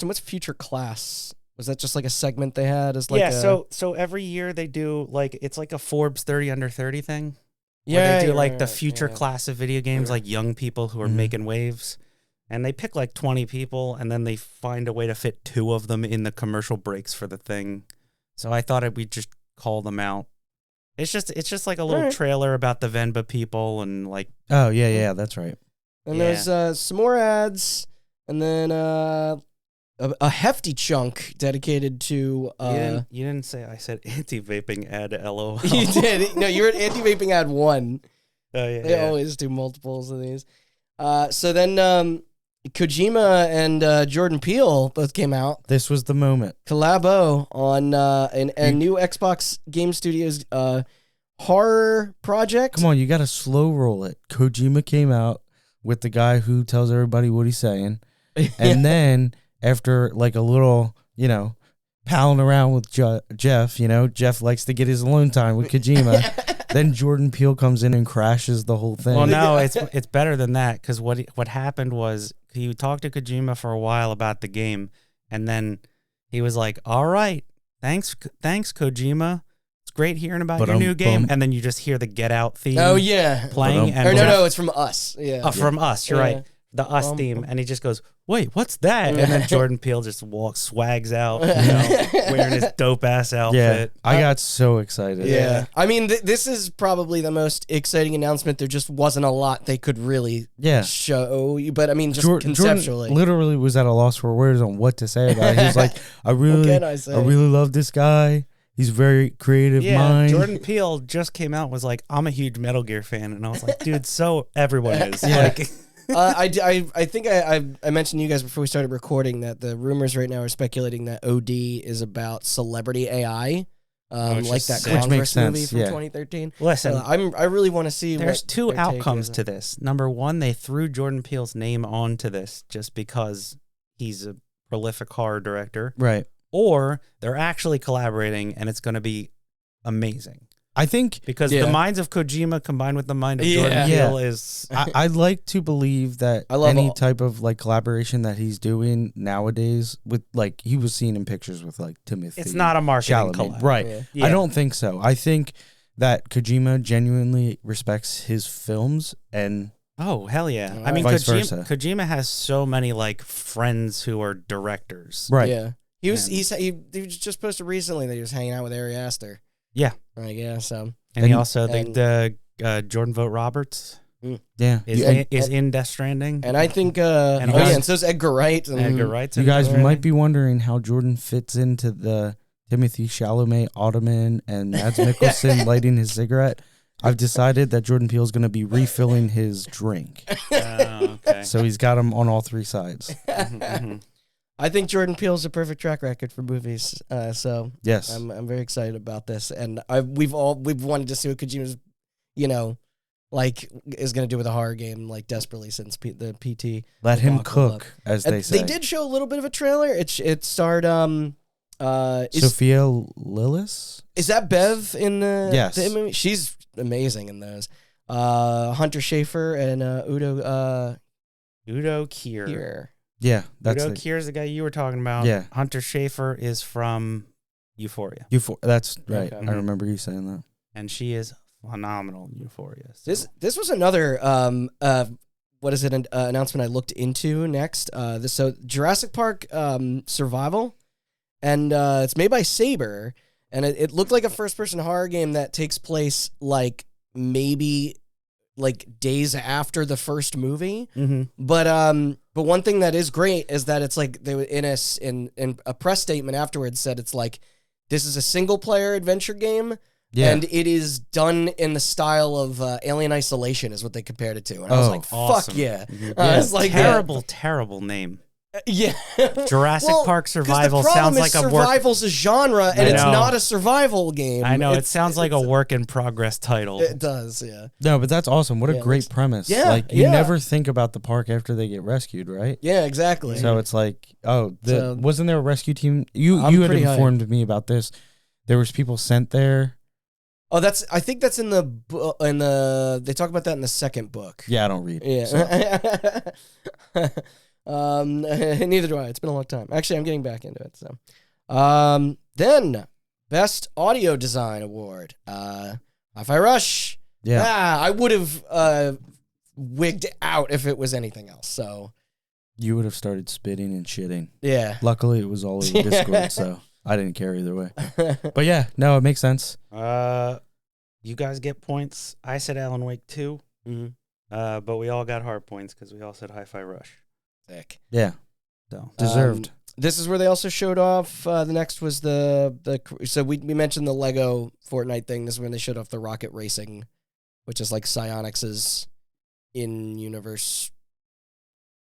what's Future Class? Was that just like a segment they had? So every year they do it's like a Forbes 30 under 30 thing. Yeah, they do the future class of video games, like young people who are making waves, and they pick 20 people, and then they find a way to fit 2 of them in the commercial breaks for the thing. So I thought we'd just call them out. It's just like a little trailer about the Venba people and Oh yeah, that's right. And there's some more ads, and then a hefty chunk dedicated to. You didn't say. I said anti-vaping ad. LOL. You did. No, you were at anti-vaping ad 1. Oh yeah. They always do multiples of these. So then Kojima and Jordan Peele both came out. This was the moment. Collabo on a new Xbox Game Studios horror project. Come on, you got to slow roll it. Kojima came out with the guy who tells everybody what he's saying, and then. After a little, palling around with Jeff, Jeff likes to get his alone time with Kojima. Then Jordan Peele comes in and crashes the whole thing. Well, no, it's better than that because what happened was he talked to Kojima for a while about the game, and then he was like, "All right, thanks, Kojima. It's great hearing about your new game." And then you just hear the Get Out theme. Oh yeah, playing. No, it's from Us. Yeah, from Us. You're right. The Us theme, and he just goes, "Wait, what's that?" And then Jordan Peele just swags out, wearing his dope ass outfit. Yeah, I got so excited. Yeah, I mean, this is probably the most exciting announcement. There just wasn't a lot they could really show you, but I mean, just conceptually, Jordan literally was at a loss for words on what to say about it. He was like, "I really love this guy. He's very creative mind." Jordan Peele just came out and was like, "I'm a huge Metal Gear fan," and I was like, "Dude, so everyone is." I think I mentioned to you guys before we started recording that the rumors right now are speculating that OD is about celebrity AI, like that Congress movie from 2013. Listen, I really want to see. There's 2 outcomes to this. Number 1, they threw Jordan Peele's name onto this just because he's a prolific horror director, right? Or they're actually collaborating, and it's going to be amazing. I think because the minds of Kojima combined with the mind of Jordan Peele is. I'd like to believe that any type of collaboration that he's doing nowadays with he was seen in pictures with Timothy. It's not a marketing collab, right? Yeah. I don't think so. I think that Kojima genuinely respects his films and. Oh hell yeah! I mean, Kojima has so many friends who are directors, right? Yeah, he was just posted recently that he was hanging out with Ari Aster. Yeah. I guess. And he also, the Jordan Vogt Roberts is in Death Stranding. And I think, and so is Edgar Wright. Edgar Wright. You guys might be wondering how Jordan fits into the Timothy Chalamet ottoman and Mads Mikkelsen lighting his cigarette. I've decided that Jordan Peele's going to be refilling his drink. Okay. So he's got him on all 3 sides. I think Jordan Peele's a perfect track record for movies. So yes, I'm very excited about this, and we've wanted to see what Kojima's, like is going to do with a horror game like desperately since the PT. Let him debacle. cook, as they say. They did show a little bit of a trailer. It starred Sophia Lillis? Is that Bev in the Yes. the movie? She's amazing in those. Hunter Schafer and Udo Kier. Kier. Yeah, that's Udo Kier is the guy you were talking about. Yeah. Hunter Schafer is from Euphoria. That's right. Okay. I remember you saying that. And she is phenomenal in Euphoria. So. This was another what is it an announcement I looked into next. So Jurassic Park Survival, and it's made by Saber, and it looked like a first person horror game that takes place like maybe like days after the first movie. Mm-hmm. But one thing that is great is that it's like they in a press statement afterwards said it's like this is a single player adventure game. Yeah. And it is done in the style of Alien Isolation, is what they compared it to. And I was like, awesome. fuck yeah. Mm-hmm. I was like, terrible name. yeah. Jurassic Park 'cause Survival the problem sounds is like a work. survival's a genre, and I it's know. not a survival game. I know, it sounds like a work in progress title. It does, yeah. No, but that's awesome. What a Yeah, great that's- premise. Yeah, Like, you yeah. never think about the park after they get rescued, right? Yeah, exactly. So it's like, So- wasn't there a rescue team? You I'm had pretty hyped. informed me about this. There was people sent there. Oh, I think that's in they talk about that in the second book. Yeah, I don't read. Yeah. So. Neither do I. It's been a long time. Actually, I'm getting back into it. So, then Best Audio Design Award. Hi-Fi Rush. Yeah. I would have wigged out if it was anything else. So, You would have started spitting and shitting. yeah. Luckily, it was all over Discord, so I didn't care either way. But yeah, no, it makes sense. You guys get points. I said Alan Wake 2, Mhm. but we all got hard points because we all said Hi-Fi Rush. Sick. Yeah, So deserved. This is where they also showed off. The next was so we mentioned the Lego Fortnite thing. This is when they showed off the rocket racing, which is like Psyonix's in-universe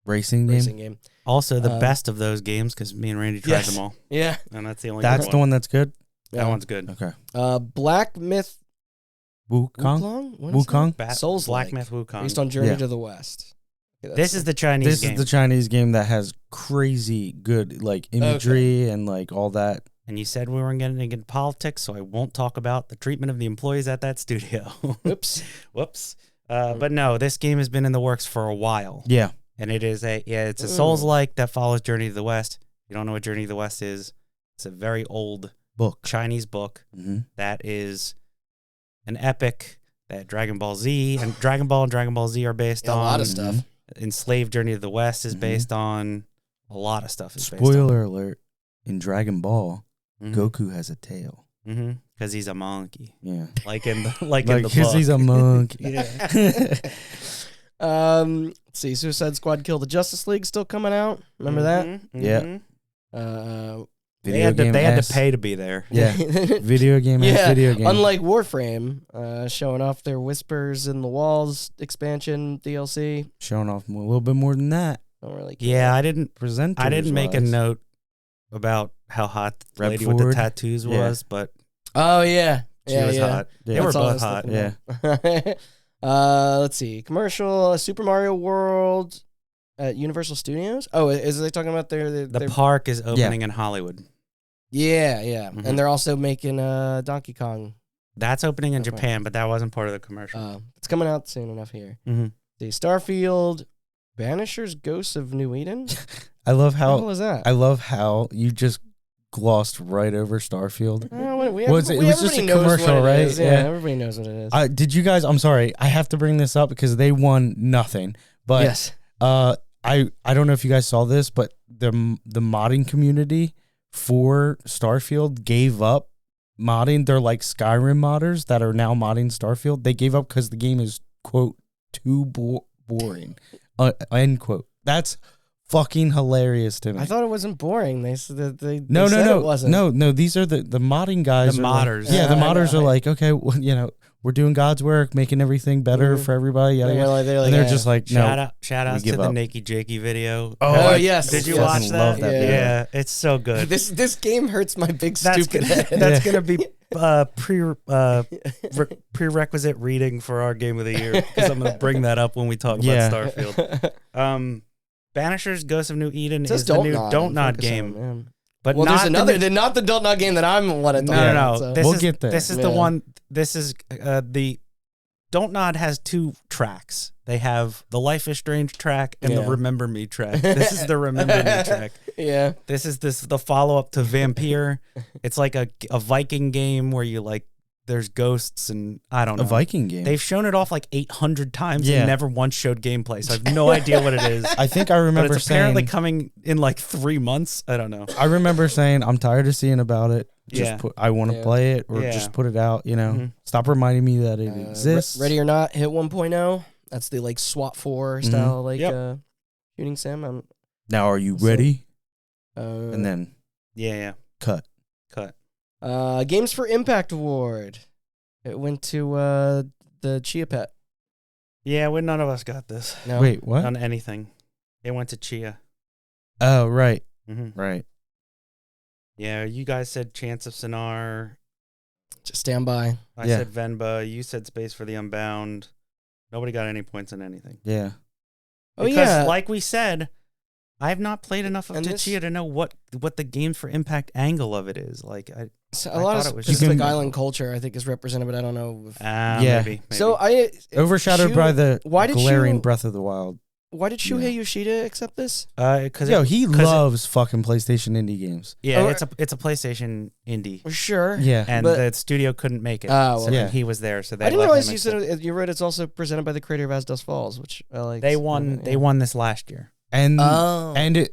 Racing game. also the best of those games because me and Randy tried Yes. them all, Yeah. and that's the only. That's good the one that's good? That one's good. Okay. Black Myth Wukong? What is that? Wukong? Souls Black like, Myth Wukong. based on Journey Yeah. to the West. Okay, This is the Chinese This game. is the Chinese game that has crazy good like imagery and like all that. And you said we weren't getting into politics, so I won't talk about the treatment of the employees at that studio. Oops. Whoops. But no, this game has been in the works for a while. Yeah. And it is it's a Souls-like that follows Journey to the West. You don't know what Journey to the West is? It's a very old Book. Chinese book Mm-hmm. that is an epic that Dragon Ball Z and Dragon Ball Z are based Yeah, on. a lot of stuff. Enslaved Journey to the West is Mhm. based on. A lot of stuff is based on. Spoiler alert, in Dragon Ball, Mhm. Goku has a tail. Because he's a monkey. Yeah. Like in the in Like, the because book. he's a monkey. Yeah. Let's see, Suicide Squad Kill the Justice League still coming out. Remember that? Yeah. They had to has- pay to be there. Yeah. Video game has Yeah, video game. unlike Warframe, showing off their Whispers in the Walls expansion DLC. Showing off a little bit more than that. Don't really care. Yeah, I didn't make a Presenters-wise. note about how hot the Rep lady with the forward. tattoos Yeah. was, but Oh, yeah. she Yeah, was yeah. hot. Yeah. They were That's all I both was hot. thinking about. Let's see. Commercial Super Mario World at Universal Studios. Oh, is they talking about The their park is opening in Hollywood. Yeah, yeah. Mhm. And they're also making Donkey Kong. That's opening in Okay. Japan, but that wasn't part of the commercial. It's coming out soon enough here. Mhm. The Starfield, Banisher's Ghosts of New Eden. I love How how was that? I love how you just glossed right over Starfield. Was it was just a everybody knows commercial, what it right? is. Yeah, everybody knows what it is. Did you guys? I'm sorry, I have to bring this up because they won nothing. But yes. I don't know if you guys saw this, but the modding community for Starfield gave up modding. They're like Skyrim modders that are now modding Starfield. They gave up because the game is quote too boring. End quote. That's fucking hilarious to me. I thought it wasn't boring. They said that they No, said it wasn't. no. These are the modding guys. The are like- modders. yeah, the I modders know. are like, okay, well, we're doing God's work, making everything better Mhm. for everybody. Yada, yada. They're And they're yeah. just like, no. Shout outs we to give the up. Nakey Jakey video. Oh, yes. Did you Yes. watch Fucking that? love that Yeah. video. Yeah, it's so good. This game hurts my big That's stupid gonna, head. that's gonna be prerequisite reading for our game of the year because I'm going to bring that up when we talk about Starfield. Banisher's Ghost of New Eden is the new Don't Nod game. But well, there's another, not the Don't Nod game that I'm wanting to talk about. No. So. We'll get there. This is the one. This is the Don't Nod has 2 tracks. They have the Life is Strange track and the Remember Me track. This is the Remember Me track. Yeah. This is the follow up to Vampire. It's like a Viking game where you like there's ghosts and I don't know. A Viking game. They've shown it off like 800 times and never once showed gameplay. So I have no idea what it is. I think I remember but it's apparently coming in like 3 months. I don't know. I remember saying I'm tired of seeing about it. I want to play it or just put it out, Stop reminding me that it exists. Ready or Not hit 1.0. That's the like SWAT 4 style shooting sim. Now are you ready? And then cut. Games for Impact Award. It went to the Chia Pet. Yeah, none of us got this. No. Wait, what? On anything. It went to Chia. Oh, right. Mm-hmm. Right. Yeah, you guys said Chance of Sonar. Just stand by. I said Venba. You said Space for the Unbound. Nobody got any points on anything. Yeah. Because, like we said, I have not played enough of Chia to know what the Games for Impact angle of it is. Like, a lot of Pacific Island culture, I think, is represented, but I don't know. Maybe. So overshadowed by the glaring Breath of the Wild. Why did Shuhei Yoshida accept this? Because he loves fucking PlayStation indie games. Yeah, it's a PlayStation indie. Sure. Yeah, and the studio couldn't make it. He was there, so I didn't realize you said you wrote it's also presented by the creator of As Dust Falls, which I like. They won this last year. And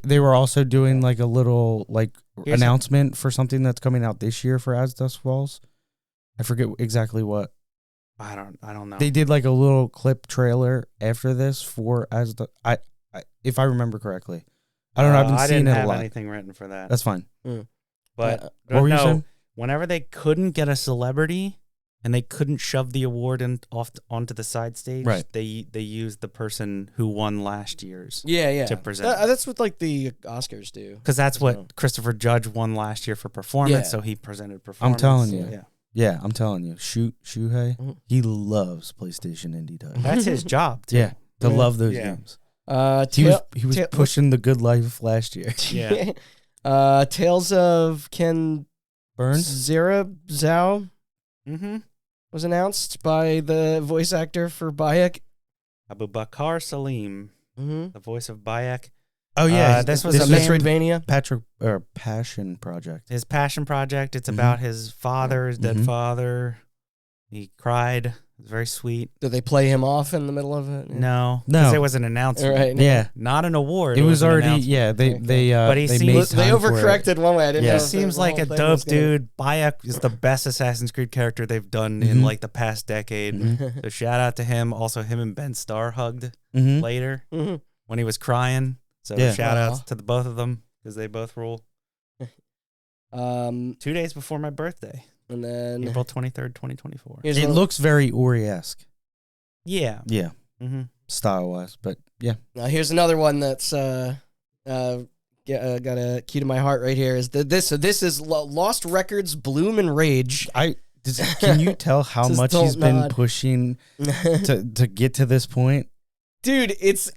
they were also doing like a little announcement for something that's coming out this year for As Dust Falls. I forget exactly what. I don't know. They did like a little clip trailer after this for if I remember correctly. I don't know. I've been seeing it a lot. I didn't have anything written for that. That's fine. But what were you saying? Whenever they couldn't get a celebrity and they couldn't shove the award onto the side stage, right. they used the person who won last year's to present. That's what like the Oscars do. Because that's what Christopher Judge won last year for performance, so he presented performance. I'm telling you. Yeah, I'm telling you. Shuhei, he loves PlayStation indie titles. That's his job, too. Yeah, to love those games. He was pushing the good life last year. Yeah. Tales of Ken Burns? Zhao was announced by the voice actor for Bayek. Abubakar Salim, the voice of Bayek. Oh yeah, this was a Metroidvania. Passion Project. His passion project. It's about his father, his dead father. He cried. It was very sweet. Did they play him off in the middle of it? No, because it was an announcement. Right. Yeah, not an award. It was already. Yeah, but they overcorrected one way. I didn't know. He seems like a dope dude. Bayek is the best Assassin's Creed character they've done in like the past decade. So shout out to him. Also, him and Ben Starr hugged later when he was crying. So shout outs to the both of them because they both rule. 2 days before my birthday. And then April 23rd, 2024. It looks very Ori-esque. Yeah. Yeah. Style-wise, but yeah. Now here's another one that's got a key to my heart right here. Is this is Lost Records Bloom and Rage. Can you tell how much he's been pushing to get to this point? Dude, it's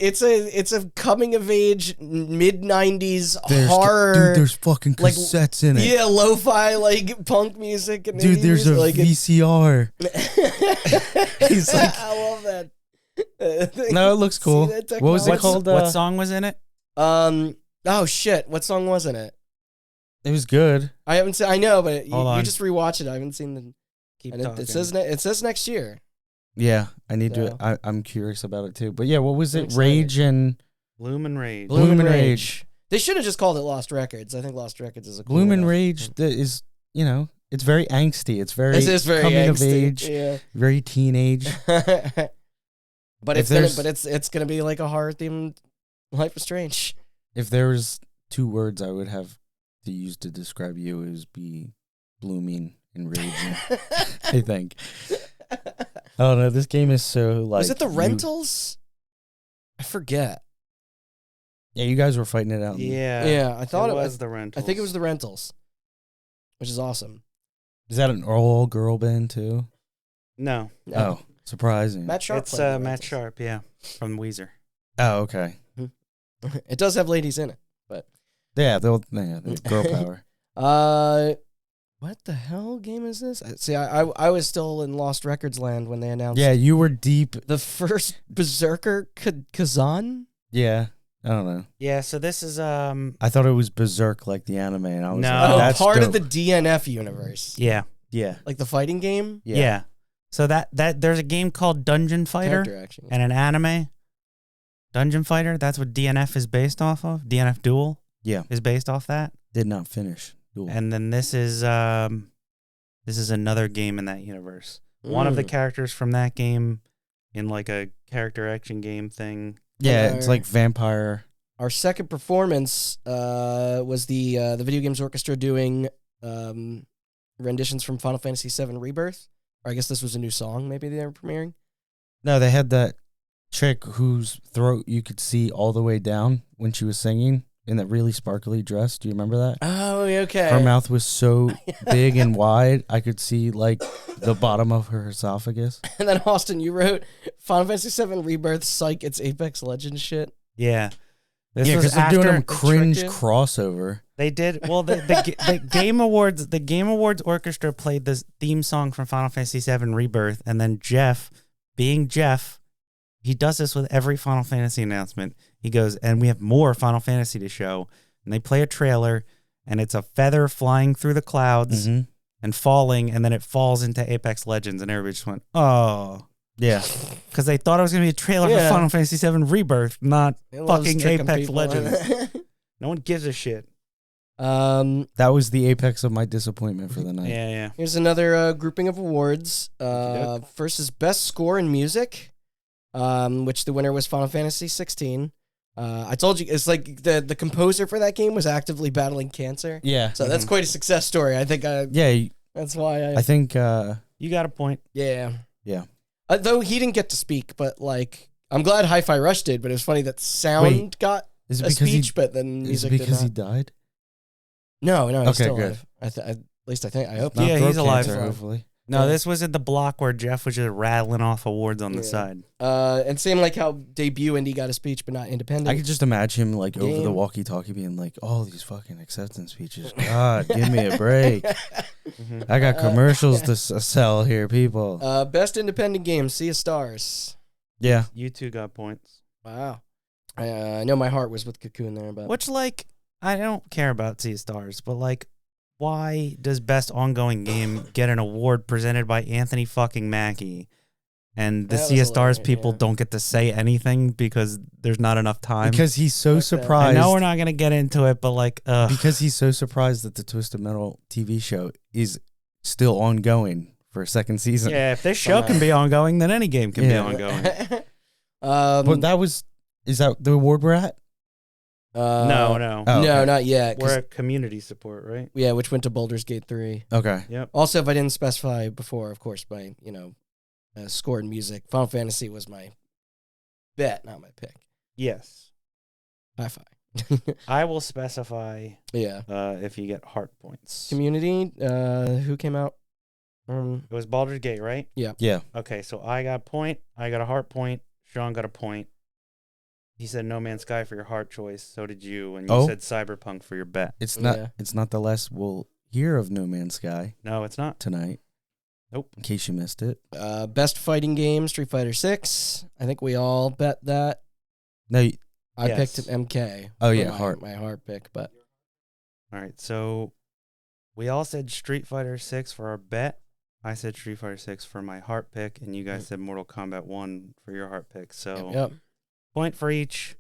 a coming of age mid-90s horror. Dude, there's fucking cassettes in it. Yeah, lo-fi like punk music. And dude, there's a VCR. He's like, I love that. No, it looks cool. What was it called? What song was in it? Oh shit, what song was in it? It was good. I haven't seen. I know, but you just rewatch it. I haven't seen the. Keep talking. It says next year. Yeah, I need to. I'm curious about it too. But yeah, what was it? Rage and Bloom and Rage. Bloom and Rage. They should have just called it Lost Records. I think Lost Records is a cool Bloom and Rage. Is it's very angsty. It's very very coming angsty. Of age. Yeah. Very teenage. But it's gonna be like a horror themed Life is Strange. If there was 2 words I would have to use to describe you, it would be blooming and raging. I think. Oh no, this game is so like. Was it the rentals? I forget. Yeah, you guys were fighting it out. Yeah. I thought it was the rentals. I think it was the rentals, which is awesome. Is that an all-girl band, too? No. Oh, surprising. Matt Sharp. It's played the Matt Rentals. Sharp, yeah, from Weezer. Oh, okay. It does have ladies in it, but Yeah, the girl power. what the hell game is this? See, I was still in Lost Records land when they announced. Yeah, you were deep. The first Berserker Kazan. Yeah, I don't know. Yeah, so this is I thought it was Berserk like the anime, and I was No. like, Oh, that's part of dope. the DNF universe, yeah. Yeah. like the fighting game. Yeah. So that there's a game called Dungeon Fighter Character action. and an anime. Dungeon Fighter, that's what DNF is based off of. DNF Duel Yeah. is based off that. Did not finish. Duel. And then this is another game in that universe. One of the characters from that game in like a character action game thing. Yeah, it's like vampire. Our second performance was the Video Games Orchestra doing renditions from Final Fantasy VII Rebirth. Or I guess this was a new song maybe they were premiering. No, they had that chick whose throat you could see all the way down when she was singing in that really sparkly dress. Do you remember that? Oh, okay. Her mouth was so big and wide, I could see like the bottom of her esophagus. And then Austin, you wrote Final Fantasy VII Rebirth, psych, it's Apex Legends shit. Yeah. This Yeah, was because they're doing after a cringe tricked you? crossover. they did the Game Awards. The Game Awards Orchestra played this theme song from Final Fantasy VII Rebirth, and then Jeff, being Jeff, he does this with every Final Fantasy announcement. He goes, and we have more Final Fantasy to show, and they play a trailer, and it's a feather flying through the clouds and falling, and then it falls into Apex Legends, and everybody just went, oh. Yeah. Because they thought it was going to be a trailer Yeah. for Final Fantasy VII Rebirth, not It loves fucking tricking Apex people. Legends. No one gives a shit. That was the apex of my disappointment for the night. Yeah. Here's another grouping of awards. Okey-doke. First is Best Score in Music, which the winner was Final Fantasy 16. I told you, it's like the composer for that game was actively battling cancer. Yeah. So that's quite a success story. I think Yeah, that's why I think You got a point. yeah. Yeah. Though he didn't get to speak, but like I'm glad Hi-Fi Rush did, but it was funny that sound got is it a because speech, but then is it music because he did not. died? No, he's Okay, still good. alive. At least I think. I hope. Not Yeah, he's throat alive. cancer, hopefully. No, Yeah. this was at the block where Jeff was just rattling off awards on the Yeah. side. And same like how debut indie got a speech, but not independent. I could just imagine him like over the Game. walkie-talkie being like, "All these fucking acceptance speeches. God, give me a break. I got commercials to sell here, people." Best independent game, Sea of Stars. Yeah. You two got points. Wow. I know my heart was with Cocoon there, but Which, like, I don't care about Sea of Stars, but, like, why does Best Ongoing Game get an award presented by Anthony fucking Mackie? And the That Sea was of Stars hilarious, people yeah. don't get to say anything because there's not enough time. Because he's so Fuck that. I surprised. know we're not going to get into it, but, like, Because he's so surprised that the Twisted Metal TV show is still ongoing for a second season. yeah, if this show can be ongoing, then any game can be Yeah. ongoing. But is that the award we're at? No. Oh, No, okay. not yet. 'Cause- We're at community support, right? yeah, which went to Baldur's Gate 3. Okay. Yep. Also, if I didn't specify before, of course, my score and music, Final Fantasy was my bet, not my pick. Yes. High five. I will specify Yeah. if you get heart points. Community. Who came out? It was Baldur's Gate, right? Yeah. Okay, so I got a point. I got a heart point. Sean got a point. He said No Man's Sky for your heart choice. So did you. And you Oh. said Cyberpunk for your bet. It's not. Yeah. It's not the last we'll hear of No Man's Sky No, it's not. tonight. Nope. In case you missed it. Best fighting game, Street Fighter 6. I think we all bet that. No. I Yes. picked MK. Oh, for yeah, my, heart. My heart pick, but All right, so we all said Street Fighter 6 for our bet. I said Street Fighter 6 for my heart pick, and you guys said Mortal Kombat 1 for your heart pick. So yep. point for each,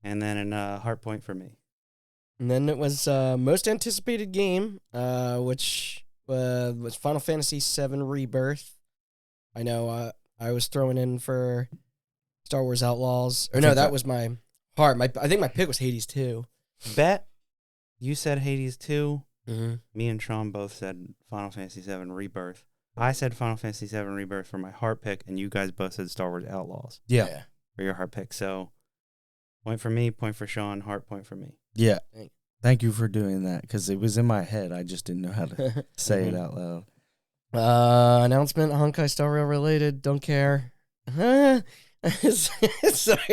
and then a heart point for me. And then it was most anticipated game, which was Final Fantasy VII Rebirth. I know I was throwing in for Star Wars Outlaws. Or no, that was my heart. I think my pick was Hades 2. Bet, you said Hades 2. Mm-hmm. Me and Sean both said Final Fantasy VII Rebirth. I said Final Fantasy VII Rebirth for my heart pick, and you guys both said Star Wars Outlaws Yeah. for your heart pick. So, point for me, point for Sean, heart point for me. Yeah. Thank you for doing that because it was in my head. I just didn't know how to say it out loud. Announcement, Honkai Star Rail related. Don't care. Sorry,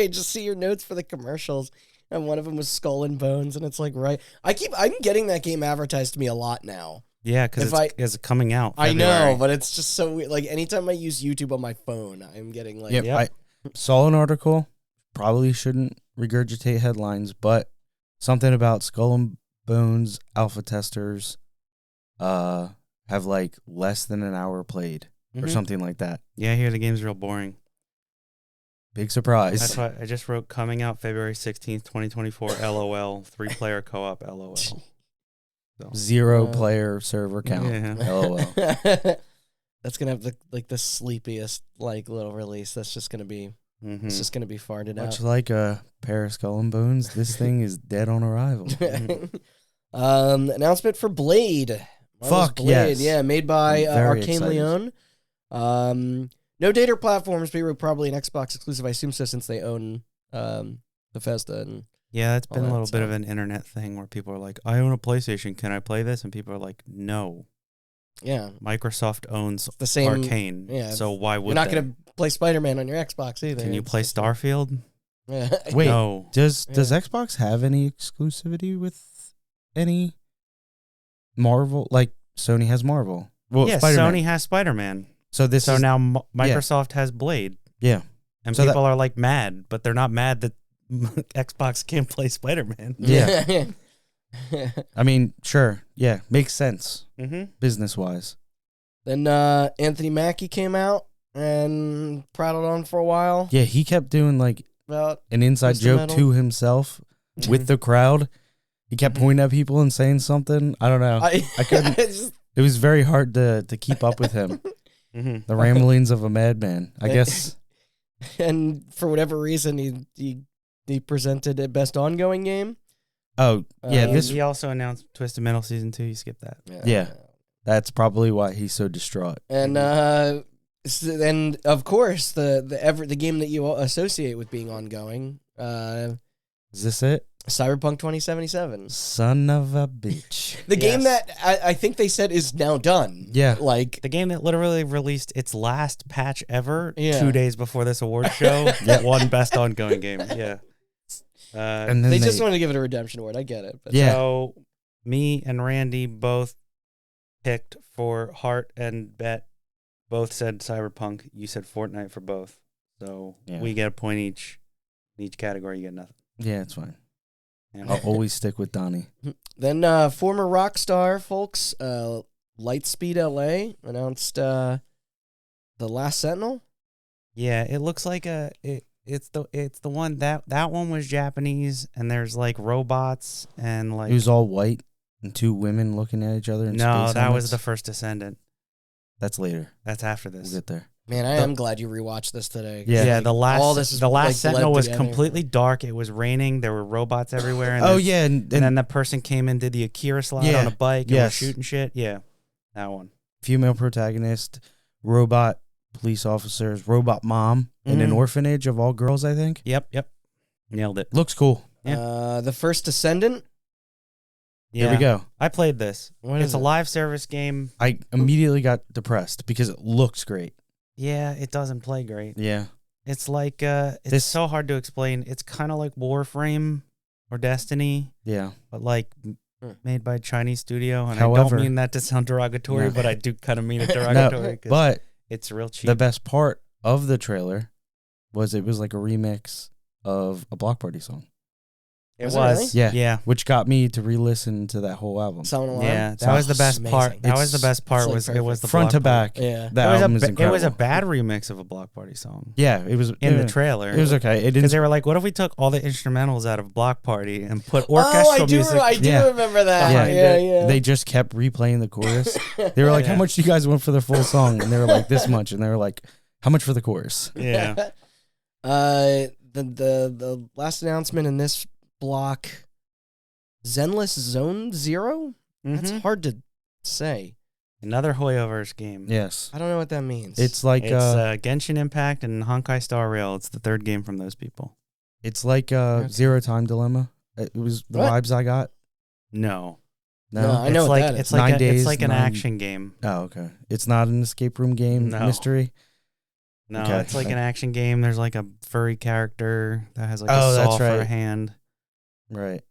just see your notes for the commercials. And one of them was Skull and Bones, and it's like, right. I'm getting that game advertised to me a lot now. Yeah, because it's coming out. I know, but it's just so weird. Like, anytime I use YouTube on my phone, I'm getting like... Yep. I saw an article. Probably shouldn't regurgitate headlines, but something about Skull and Bones alpha testers have like less than an hour played or something like that. Yeah, I hear the game's real boring. Big surprise. That's why I just wrote coming out February 16th, 2024, LOL, 3-player co-op, LOL. So. 0 player server count. Yeah. LOL. That's gonna have the sleepiest like little release. That's just gonna be it's just gonna be farted out. Much like a pair of Skull and Bones, this thing is dead on arrival. Announcement for Blade. Fuck Blade, yes. yeah, made by Arcane excited. Leon. No data platforms, but probably an Xbox exclusive. I assume so, since they own Bethesda and. Yeah, it's been a little so. bit of an internet thing where people are like, I own a PlayStation. Can I play this? And people are like, no. Yeah. Microsoft owns the same Arcane. Yeah. So why would you're not going to play Spider-Man on your Xbox either? Can you play Starfield? Yeah. Wait, no. Does Xbox have any exclusivity with any Marvel? Like, Sony has Marvel. Well, yeah, Spider-Man. Sony has Spider-Man. So now Microsoft has Blade. Yeah. And so people are like mad, but they're not mad that Xbox can't play Spider-Man. Yeah. I mean, sure. Yeah. Makes sense. Business-wise. Then Anthony Mackie came out and prattled on for a while. Yeah, he kept doing like about an inside joke to himself with the crowd. He kept pointing at people and saying something. I don't know. I couldn't. It was very hard to keep up with him. The ramblings of a madman, I guess. And for whatever reason, he presented a best ongoing game. Oh, yeah. He also announced Twisted Metal Season 2. You skipped that. Yeah. That's probably why he's so distraught. And and of course the game that you associate with being ongoing. Is this it? Cyberpunk 2077. Son of a bitch. The game that I think they said is now done. Yeah. Like the game that literally released its last patch ever 2 days before this award show. Won best ongoing game. Yeah. And then they just wanted to give it a redemption award. I get it. But so me and Randy both picked for Heart and Bet. Both said Cyberpunk. You said Fortnite for both. So we get a point each. In each category, you get nothing. Yeah, it's fine. I'll always stick with Donnie. Then former rock star folks, Lightspeed LA announced The Last Sentinel. Yeah, it looks like it's the one that one was Japanese, and there's like robots and like it was all white and 2 women looking at each other. In no, space that helmets. was the First Descendant. That's later. That's after this. We'll get there. Man, I am glad you rewatched this today. Yeah, the last like Sentinel was completely dark. It was raining. There were robots everywhere. And and then the person came and did the Akira slide on a bike and was shooting shit. Yeah, that one. Female protagonist, robot police officers, robot mom in an orphanage of all girls, I think. Yep. Nailed it. Looks cool. Yeah. The First Descendant. Yeah. There we go. I played this. It's a live service game. I immediately got depressed because it looks great. Yeah, it doesn't play great. Yeah. It's like, it's so hard to explain. It's kind of like Warframe or Destiny. Yeah. But like made by a Chinese studio. And However, I don't mean that to sound derogatory, but I do kind of mean it derogatory. But it's real cheap. The best part of the trailer was it was like a remix of a Block Party song. It was. Really? Yeah. Which got me to re-listen to that whole album. Yeah, that was the best part. That was the best part. It was the front to back. Yeah, that album is incredible. It was a bad remix of a Block Party song. Yeah, it was in the trailer. It was okay. Because they were like, "What if we took all the instrumentals out of Block Party and put orchestral music?" I do remember that. Yeah. They just kept replaying the chorus. They were like, "How much do you guys want for the full song?" And they were like, "This much." And they were like, "How much for the chorus?" Yeah. The last announcement in this block. Zenless Zone Zero? That's hard to say. Another Hoyoverse game. Yes. I don't know what that means. It's like Genshin Impact and Honkai Star Rail. It's the third game from those people. It's like Zero Time Dilemma. It was the vibes I got. No. No, I know it's what like that is. it's like 9 days, it's like an 9 action game. Oh, okay. It's not an escape room game No. mystery. No, Okay. it's like an action game. There's like a furry character that has like a Oh, saw that's for a right. hand. Right.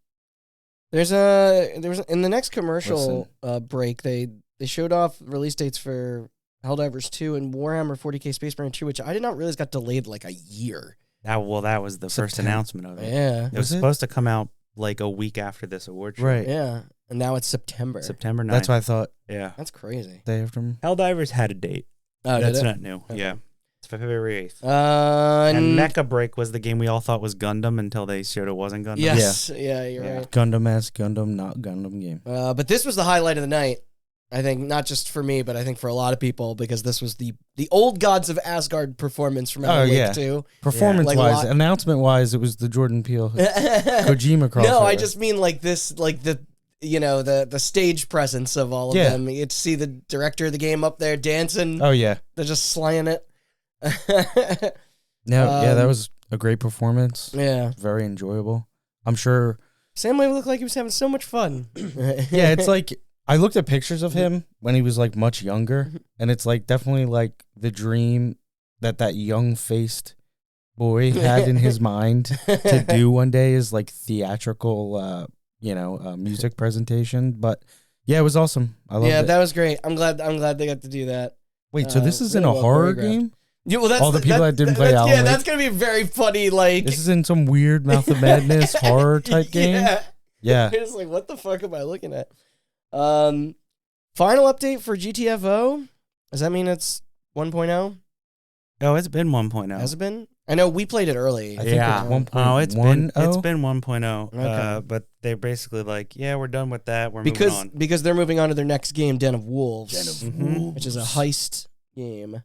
There was in the next commercial break they showed off release dates for Helldivers 2 and Warhammer 40K Space Marine 2, which I did not realize got delayed like a year. That was the first announcement of it. Yeah. It was supposed to come out like a week after this award show. Right. Yeah. And now it's September. September 9th. That's what I thought. Yeah. That's crazy. Day after. Helldivers had a date. Oh, That's did it? not new. Okay. Yeah. It's February 8th. And And Mecha Break was the game we all thought was Gundam until they showed it wasn't Gundam. yes. Yeah, you're right. Gundam-esque Gundam, not Gundam game. But this was the highlight of the night. I think not just for me, but I think for a lot of people, because this was the old Gods of Asgard performance from Alan Wake 2. Performance-wise, announcement-wise, it was the Jordan Peele Kojima crossover. No, I just mean like this, like the stage presence of all of them. You get to see the director of the game up there dancing. Oh, yeah. They're just slaying it. That was a great performance. Yeah. Very enjoyable. I'm sure. Sam Wave looked like he was having so much fun. Yeah, it's like, I looked at pictures of him when he was like much younger, and it's like definitely like the dream that young-faced boy had in his mind to do one day is like theatrical, music presentation. But yeah, it was awesome. I loved it. That was great. I'm glad they got to do that. Wait, so this is really in a well horror choreographed. game? Yeah, well, that's all the people that didn't play Alan Wake? That's gonna be very funny. Like This is in some weird Mouth of Madness horror type game. Yeah. It's like, what the fuck am I looking at? Final update for GTFO. Does that mean it's 1.0? Oh, it's been 1.0. Has it been? I know we played it early. I think it's 1.1. Oh, it's been 1.0. Okay. But they're basically like, yeah, we're done with that. We're moving on. Because they're moving on to their next game, Den of Wolves. Wolves. Which is a heist game.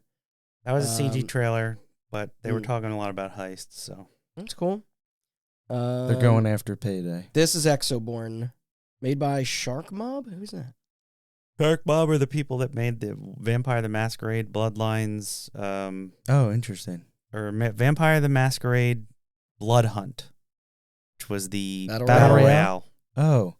That was a CG trailer, but they were Mm. talking a lot about heists, so. That's cool. They're going after Payday. This is Exoborn, made by Shark Mob. Who's that? Shark Mob are the people that made the Vampire the Masquerade Bloodlines, Oh, interesting. or Vampire the Masquerade Blood Hunt, which was the Battle Battle Royale? Royale.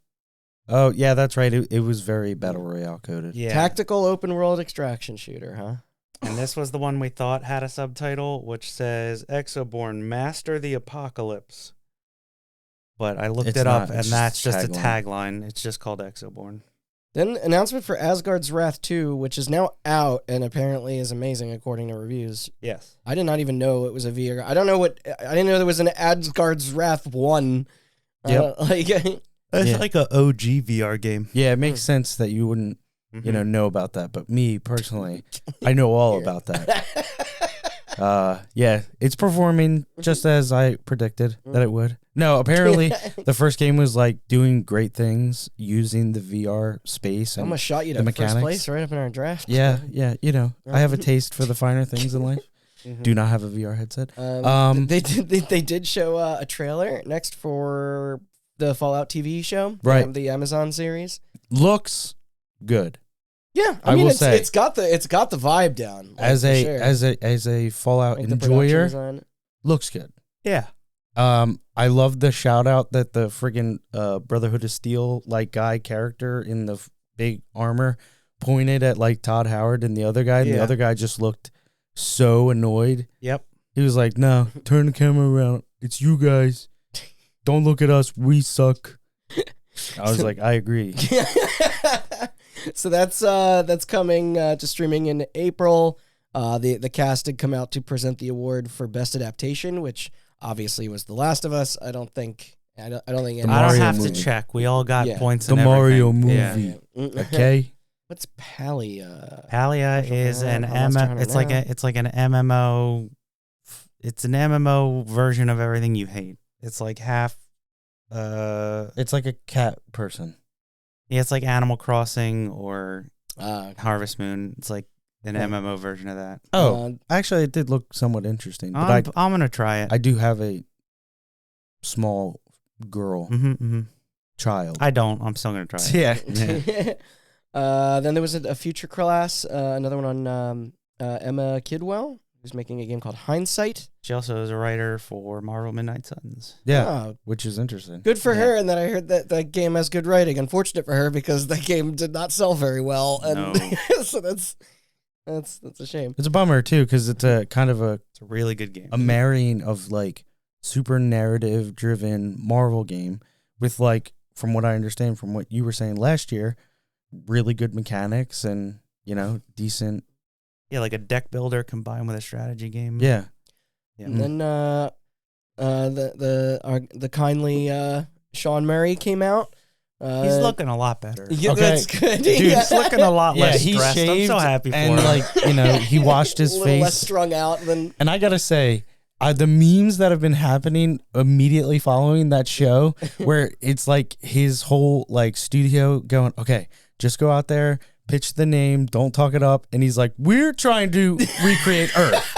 Oh, yeah, that's right. It was very Battle Royale coded. Yeah. Tactical open world extraction shooter, huh? And this was the one we thought had a subtitle, which says Exoborn Master the Apocalypse. But I looked It's it up, not, and it's that's just a tagline. tagline. It's just called Exoborn. Then announcement for Asgard's Wrath 2, which is now out and apparently is amazing according to reviews. Yes. I did not even know it was a VR. I didn't know there was an Asgard's Wrath 1. Yep. It's like a OG VR game. Yeah, it makes sense that you wouldn't, know about that. But me personally, I know all about that. Yeah, it's performing just as I predicted that it would. No, apparently the first game was like doing great things using the VR space. I And almost shot you the to mechanics. first place right up in our draft. yeah, I have a taste for the finer things in life. Do not have a VR headset. They did show a trailer next for the Fallout TV show, Right. The Amazon series. Looks good. Yeah, I will it's, say. it's got the vibe down. Like, As for a sure. as a Fallout Like the production enjoyer, design. looks good. Yeah. I love the shout out that the friggin' Brotherhood of Steel like guy character in the big armor pointed at like Todd Howard and the other guy, and the Yeah. other guy just looked so annoyed. Yep. He was like, "No, turn the camera around. It's you guys. Don't look at us. We suck." I was like, "I agree." So that's coming to streaming in April. The cast did come out to present the award for best adaptation, which obviously was The Last of Us. I don't think I Mario don't have movie. to check. We all got Yeah. points The in Mario everything. Yeah. movie. Okay. What's Palia? Palia Special is Format, an Monster Hunter now. it's like an MMO. It's an MMO version of everything you hate. It's like half. It's like a cat person. Yeah, it's like Animal Crossing or Okay. Harvest Moon. It's like an Yeah. MMO version of that. Oh, actually, it did look somewhat interesting. But I'm gonna try it. I do have a small girl child. I don't. I'm still gonna try it. Yeah. Then there was a future class, another one on Emma Kidwell, who's making a game called Hindsight. She also is a writer for Marvel Midnight Suns. Yeah, Oh, which is interesting. good for her, and that I heard that that game has good writing. Unfortunate for her because that game did not sell very well, and No. so that's a shame. It's a bummer too because it's a kind of It's a really good game. a marrying of like super narrative driven Marvel game with like, from what I understand from what you were saying last year, really good mechanics and, you know, decent. Yeah, like a deck builder combined with a strategy game. Yeah. Yeah. And then the kindly Sean Murray came out. He's looking a lot better. Yeah, Okay. that's good. Dude, He's looking a lot less he stressed. I'm shaved so happy for and him. like, you know, he washed his a little less face. strung out than. And I gotta say, the memes that have been happening immediately following that show, where it's like his whole like studio going, okay, just go out there, pitch the name, don't talk it up, and he's like, we're trying to recreate Earth,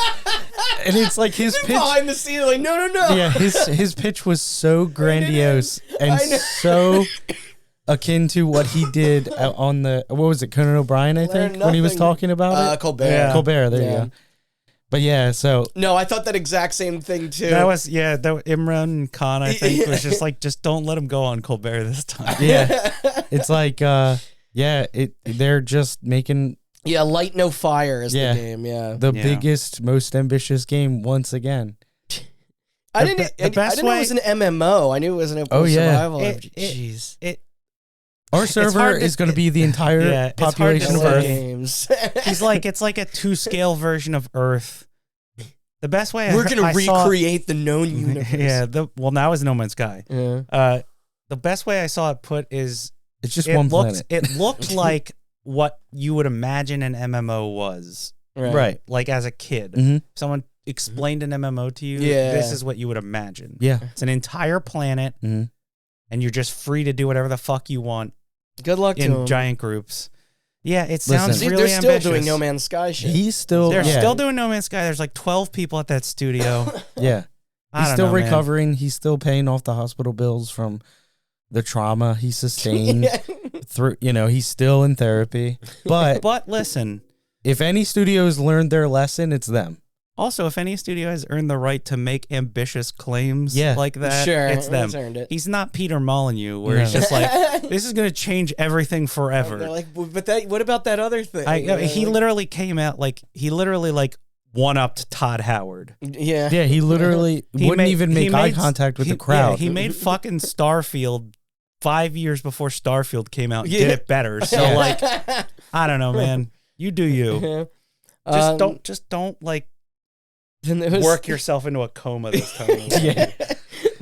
and it's like his pitch behind the scenes, like no. Yeah, his pitch was so grandiose and I know. so akin to what he did on the, what was it, Conan O'Brien, I think, when he was Nothing. talking about it. Colbert. Yeah. Colbert, there you Yeah. go. But yeah, so No, I thought that exact same thing too. That was Imran Khan, I think, was just like, just don't let him go on Colbert this time. yeah, it's like they're just making yeah, light no fire is Yeah. the game. Yeah, the Yeah. biggest, most ambitious game once again. I the didn't. best I didn't know it way- was an MMO. I knew it was an open Oh, yeah. survival. It- Jeez, Our It's server hard to- is going to be the entire Yeah, it's hard to population of say. Earth. games. He's like, it's like a 2-scale version of Earth. The best way We're gonna I saw- recreate the known universe. Yeah, now is No Man's Sky. Yeah. The best way I saw it put is It's just one planet. It looked like what you would imagine an MMO was, Right. like as a kid. Mm-hmm. Someone explained an MMO to you. Yeah. This is what you would imagine. Yeah. It's an entire planet, Mm-hmm. and you're just free to do whatever the fuck you want Good luck to in him. giant groups. Yeah, it sounds Listen. See, really they're still ambitious. doing No Man's Sky shit. He's still They're yeah, still doing No Man's Sky. There's like 12 people at that studio. yeah. I He's don't still know, man. recovering. He's still paying off the hospital bills from the trauma he sustained through, you know, he's still in therapy. But But listen, if any studios learned their lesson, it's them. also, if any studio has earned the right to make ambitious claims Yeah. like that, Sure, it's them. he's earned it. He's not Peter Molyneux, where he's No. just like, this is going to change everything They're forever. like, but that. What about that other thing? He literally came out like, one-upped Todd Howard. Yeah. Yeah, he literally wouldn't even make eye contact with the crowd. Yeah, he made fucking Starfield 5 years before Starfield came out and Yeah. did it better. So, Yeah. like, I don't know, man. You do you. Just don't like Then there was, work yourself into a coma this time. Yeah.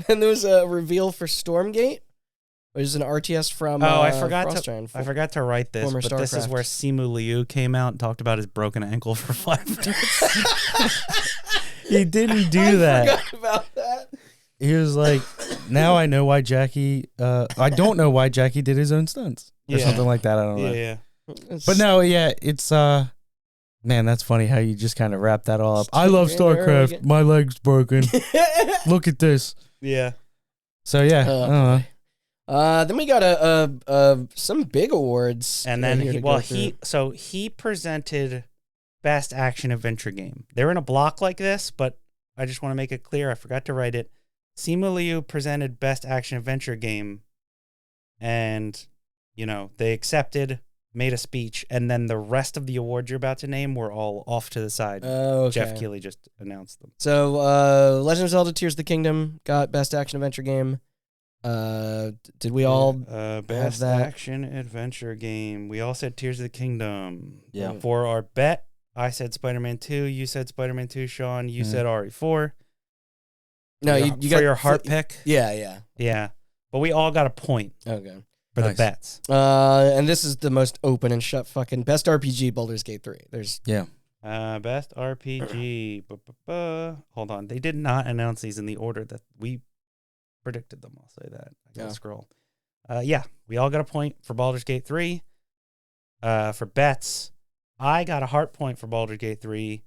Then there was a reveal for Stormgate, which is an RTS from. I forgot Frostgiant. I forgot to write this, Former but this is StarCraft. where Simu Liu came out and talked about his broken ankle for 5 minutes. He didn't do that. Forgot about that. He was like, now I know why Jackie, I don't know why Jackie did his own stunts. Or Yeah. something like that. I don't know. Yeah. But no, yeah, it's, man, that's funny how you just kind of wrap that all up. I love Yeah, StarCraft. arrogant. My leg's broken. Look at this. Yeah. So yeah, I don't know. Then we got some big awards. And then here to go through. he presented best action adventure game. They're in a block like this, but I just want to make it clear. I forgot to write it. Simu Liu presented best action adventure game, and they accepted, made a speech, and then the rest of the awards you're about to name were all off to the side. Okay. Jeff Keighley just announced them. So, Legend of Zelda: Tears of the Kingdom got best action adventure game. Did we all? Best that? action adventure game? We all said Tears of the Kingdom. Yeah. For our bet, I said Spider-Man 2. You said Spider-Man 2. Sean, you said RE4. No, For you your- got for your heart pick. Yeah. Yeah, but we all got a point Okay. for the Nice. bets. And this is the most open and shut fucking best RPG. Baldur's Gate 3. There's Yeah. Best RPG. Hold on, they did not announce these in the order that we predicted them. I'll say that. I gotta Yeah. scroll. Yeah, we all got a point for Baldur's Gate 3. For bets, I got a heart point for Baldur's Gate 3.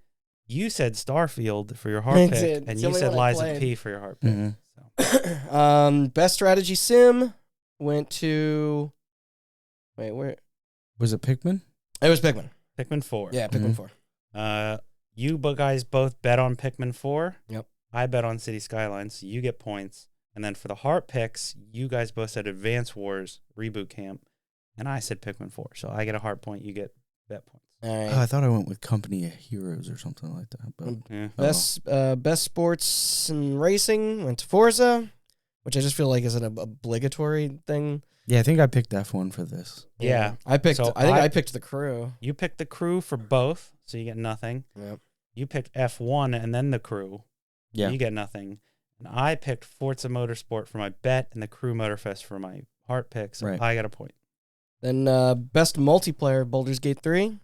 You said Starfield for your heart I pick, did. and It's you the only said one I Lies of played. P for your heart pick. Mhm. So. best strategy sim went to. Wait, where? Was it Pikmin? It was Pikmin. Pikmin 4. Yeah, Pikmin Mhm. 4. you guys both bet on Pikmin 4. Yep. I bet on City Skylines, so you get points. And then for the heart picks, you guys both said Advance Wars, Reboot Camp, and I said Pikmin 4. So I get a heart point, you get bet points. All right. Oh, I thought I went with Company of Heroes or something like that. But Yeah. Best sports and racing went to Forza, which I just feel like is an obligatory thing. yeah, I think I picked F1 for this. Yeah. I picked. So I think I picked the Crew. You picked the Crew for both, so you get nothing. Yep. You picked F1 and then the Crew. Yeah. You get nothing. And I picked Forza Motorsport for my bet and the Crew Motorfest for my heart pick, so Right. I got a point. Then best multiplayer, Baldur's Gate 3.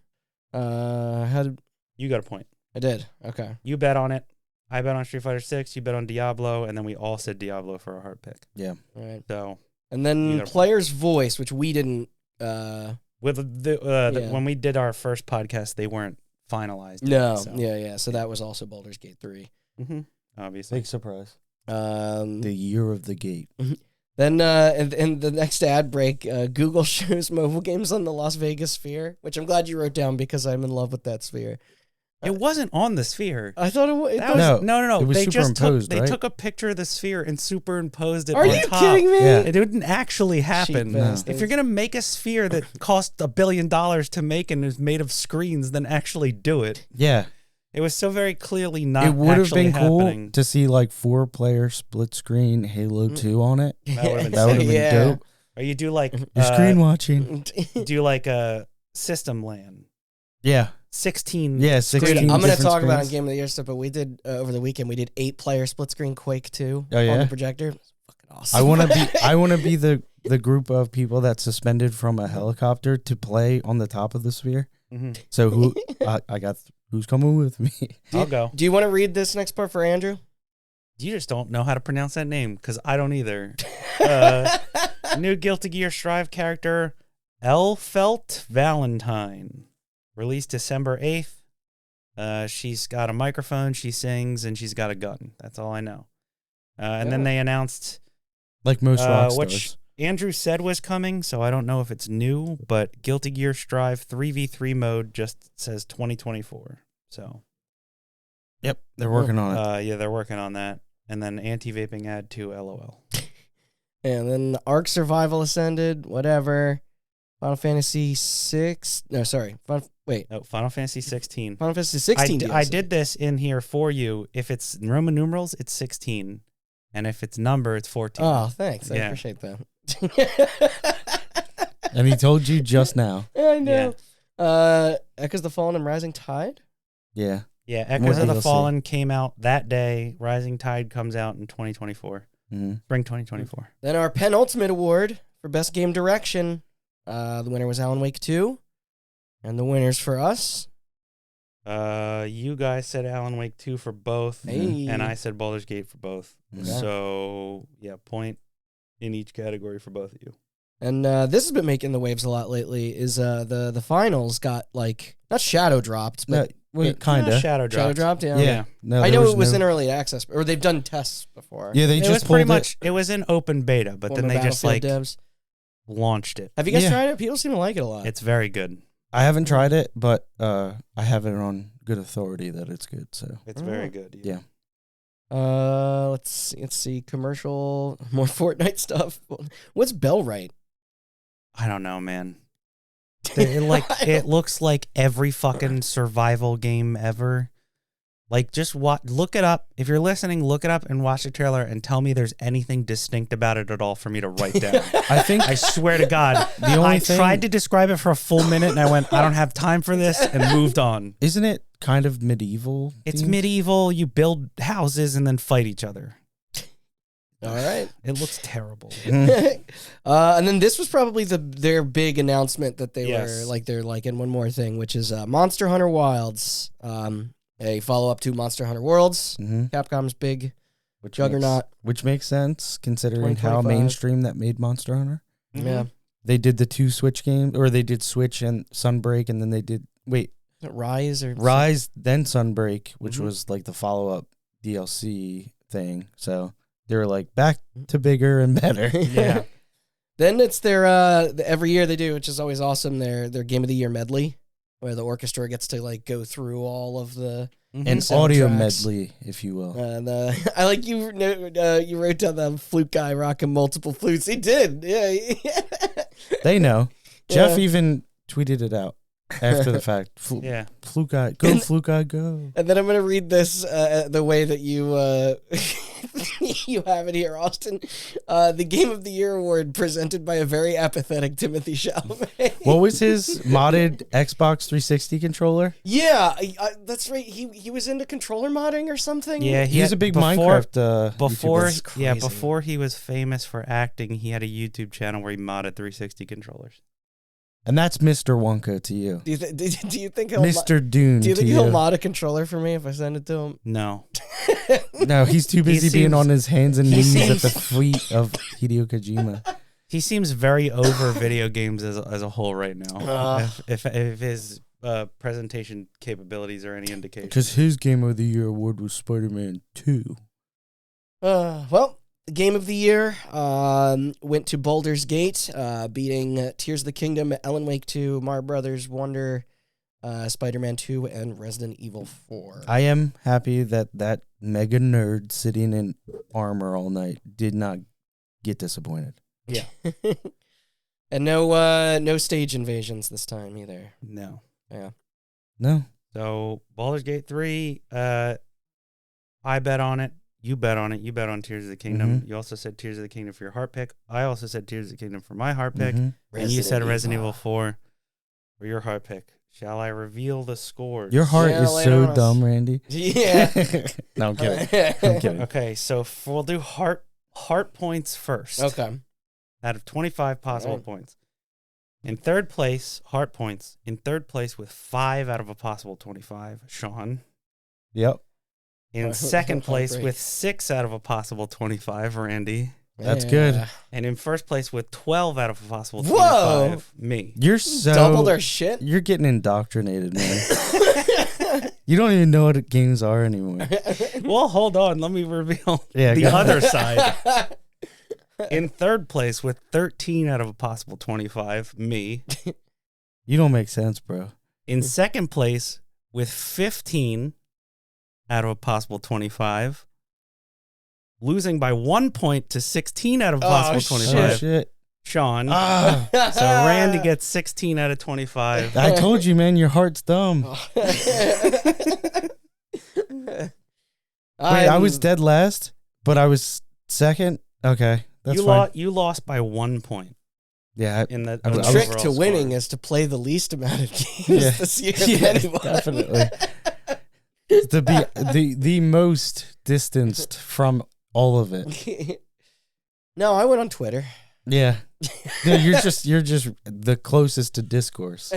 You got a point. I did. Okay. You bet on it. I bet on Street Fighter 6. You bet on Diablo, and then we all said Diablo for our heart pick. Yeah. All right. So And You then got a player's voice, which we didn't. with Yeah. when we did our first podcast, they weren't finalized. No. yet, so. Yeah. So that was also Baldur's Gate 3. Mm-hmm. Obviously. Big surprise. The The year of the gate. Then in the next ad break, Google shows mobile games on the Las Vegas Sphere, which I'm glad you wrote down because I'm in love with that sphere. It wasn't on the sphere. I thought it was. That was, no. It was They just took, superimposed, they right? took a picture of the sphere and superimposed it Are on you top. kidding me? Yeah. It didn't actually happen. Cheap No. bastards. If you're gonna make a sphere that cost $1 billion to make and is made of screens, then actually do it. Yeah. It was so very clearly not. It would have been happening. cool to see like 4-player split screen Halo 2 on it. That would've been That would have been Yeah. dope. Or you do like You're screen watching. do like a system LAN. Yeah. 16. Yeah, Dude, 16 I'm gonna different talk about it on screens. Game of the Year stuff, but we did over the weekend. We did 8-player split screen Quake 2 Oh, yeah? on the projector. It was fucking awesome. I want to be the group of people that's suspended from a helicopter to play on the top of the sphere. Mm-hmm. So who I got who's coming with me? I'll go. Do you want to read this next part for Andrew? You just don't know how to pronounce that name because I don't either. New Guilty Gear Strive character, Elfelt Valentine, released December 8th. She's got a microphone, she sings, and she's got a gun. That's all I know. And then they announced Like most rock which stars. Andrew said was coming, so I don't know if it's new, but Guilty Gear Strive 3v3 mode just says 2024. So Yep, they're working on it. yeah, they're working on that. And then anti-vaping ad to LOL. And then Ark Survival Ascended, whatever. Final Fantasy 6. No, sorry. Oh, Final Fantasy 16. Final Fantasy 16. I did this in here for you. If it's Roman numerals, it's 16. And if it's number, it's 14. Oh, thanks. I Yeah. appreciate that. And he told you just now. I know. Echoes the Fallen and Rising Tide? Yeah. Yeah, More Echoes of the DLC. Fallen came out that day. Rising Tide comes out in 2024. Mm-hmm. Spring 2024. Then our penultimate award for Best Game Direction. The winner was Alan Wake 2. And the winners for us. You guys said Alan Wake 2 for both. Hey. And I said Baldur's Gate for both. Okay. So, yeah, point in each category for both of you. And this has been making the waves a lot lately. Is the finals got like not shadow dropped, but Kind of. Shadow shadow dropped. dropped. Yeah. Yeah. No, I there know it was no- in early access, or they've done tests before. Yeah, they It just was pretty pulled much, it was in open beta, but then Former they just Battlefield like devs. launched it. Have you guys Yeah. tried it? People seem to like it a lot. It's very good. I haven't tried it, but I have it on good authority that it's good. So It's Oh. very good. yeah. Let's see. Commercial, more Fortnite stuff. What's Bellrite? I don't know, man. It looks like every fucking survival game ever. Like, just look it up. If you're listening, look it up and watch the trailer and tell me there's anything distinct about it at all for me to write down. I think I swear to God, The only I thing- tried to describe it for a full minute and I went, I don't have time for this, and moved on. isn't it kind of medieval? It's themed? medieval. You build houses and then fight each other. All right. It looks terrible. And then this was probably their big announcement that they Yes. were like, they're like in one more thing, which is Monster Hunter Wilds, a follow up to Monster Hunter Worlds, Mhm. Capcom's big Which juggernaut. which makes sense considering how 2025. mainstream that made Monster Hunter. Yeah. They did the 2 Switch games, or they did Switch and Sunbreak, and then they did Rise or Rise, then Sunbreak, which Mhm. was like the follow-up DLC thing. So they were like back to bigger and better. Yeah. Then it's their every year they do, which is always awesome. Their Game of the Year medley, where the orchestra gets to like go through all of the An audio medley, if you will. And I like you. You wrote down the flute guy rocking multiple flutes. He did. Yeah. They know. Jeff even tweeted it out after the fact. Flute guy, go flute guy, go. And then I'm gonna read this the way that you you have it here, Austin. The Game of the Year award presented by a very apathetic Timothy Chalamet. What was his modded Xbox 360 controller? Yeah, that's right. He was into controller modding or something. Yeah, he's a big Minecraft. Before he was famous for acting, he had a YouTube channel where he modded 360 controllers. And that's Mr. Wonka to you. Do you think he'll Mr. Dune? Do you think he'll mod a controller for me if I send it to him? No. No, he's too busy being on his hands and knees at the feet of Hideo Kojima. He seems very over video games as a whole right now. If his presentation capabilities are any indication. Because his Game of the Year award was Spider-Man 2. Well, the Game of the Year went to Baldur's Gate, beating Tears of the Kingdom, Alan Wake 2, Mario Brothers Wonder, Spider-Man 2, and Resident Evil 4. I am happy that mega nerd sitting in armor all night did not get disappointed. Yeah. And no stage invasions this time either. No. Yeah. No. So Baldur's Gate 3, I bet on it. You bet on it. You bet on Tears of the Kingdom. You also said Tears of the Kingdom for your heart pick. I also said Tears of the Kingdom for my heart pick. And you said Resident Evil 4 for your heart pick. Shall I reveal the scores? Your heart is so dumb, Randy. Yeah. No, I'm kidding. I'm kidding. Okay, so we'll do heart points first. Okay. Out of 25 possible points. In third place, heart points. In third place with 5 out of a possible 25, Sean. Yep. In second place with 6 out of a possible 25, Randy. That's good. And in first place with 12 out of a possible 25, me. You're so doubled our shit. You're getting indoctrinated, man. You don't even know what games are anymore. Well, hold on. Let me reveal the other side. In third place with 13 out of a possible 25, me. You don't make sense, bro. In second place with 15 out of a possible 25. Losing by 1 point to 16 out of a possible 25. Oh, shit. Sean. So Randy gets 16 out of 25. I told you, man, your heart's dumb. Wait, I was dead last, but I was second? Okay, that's fine. You lost by 1 point. Yeah. The trick to winning is to play the least amount of games this year. Definitely. To be the most distanced from all of it. No, I went on Twitter. Yeah. No, you're just the closest to discourse.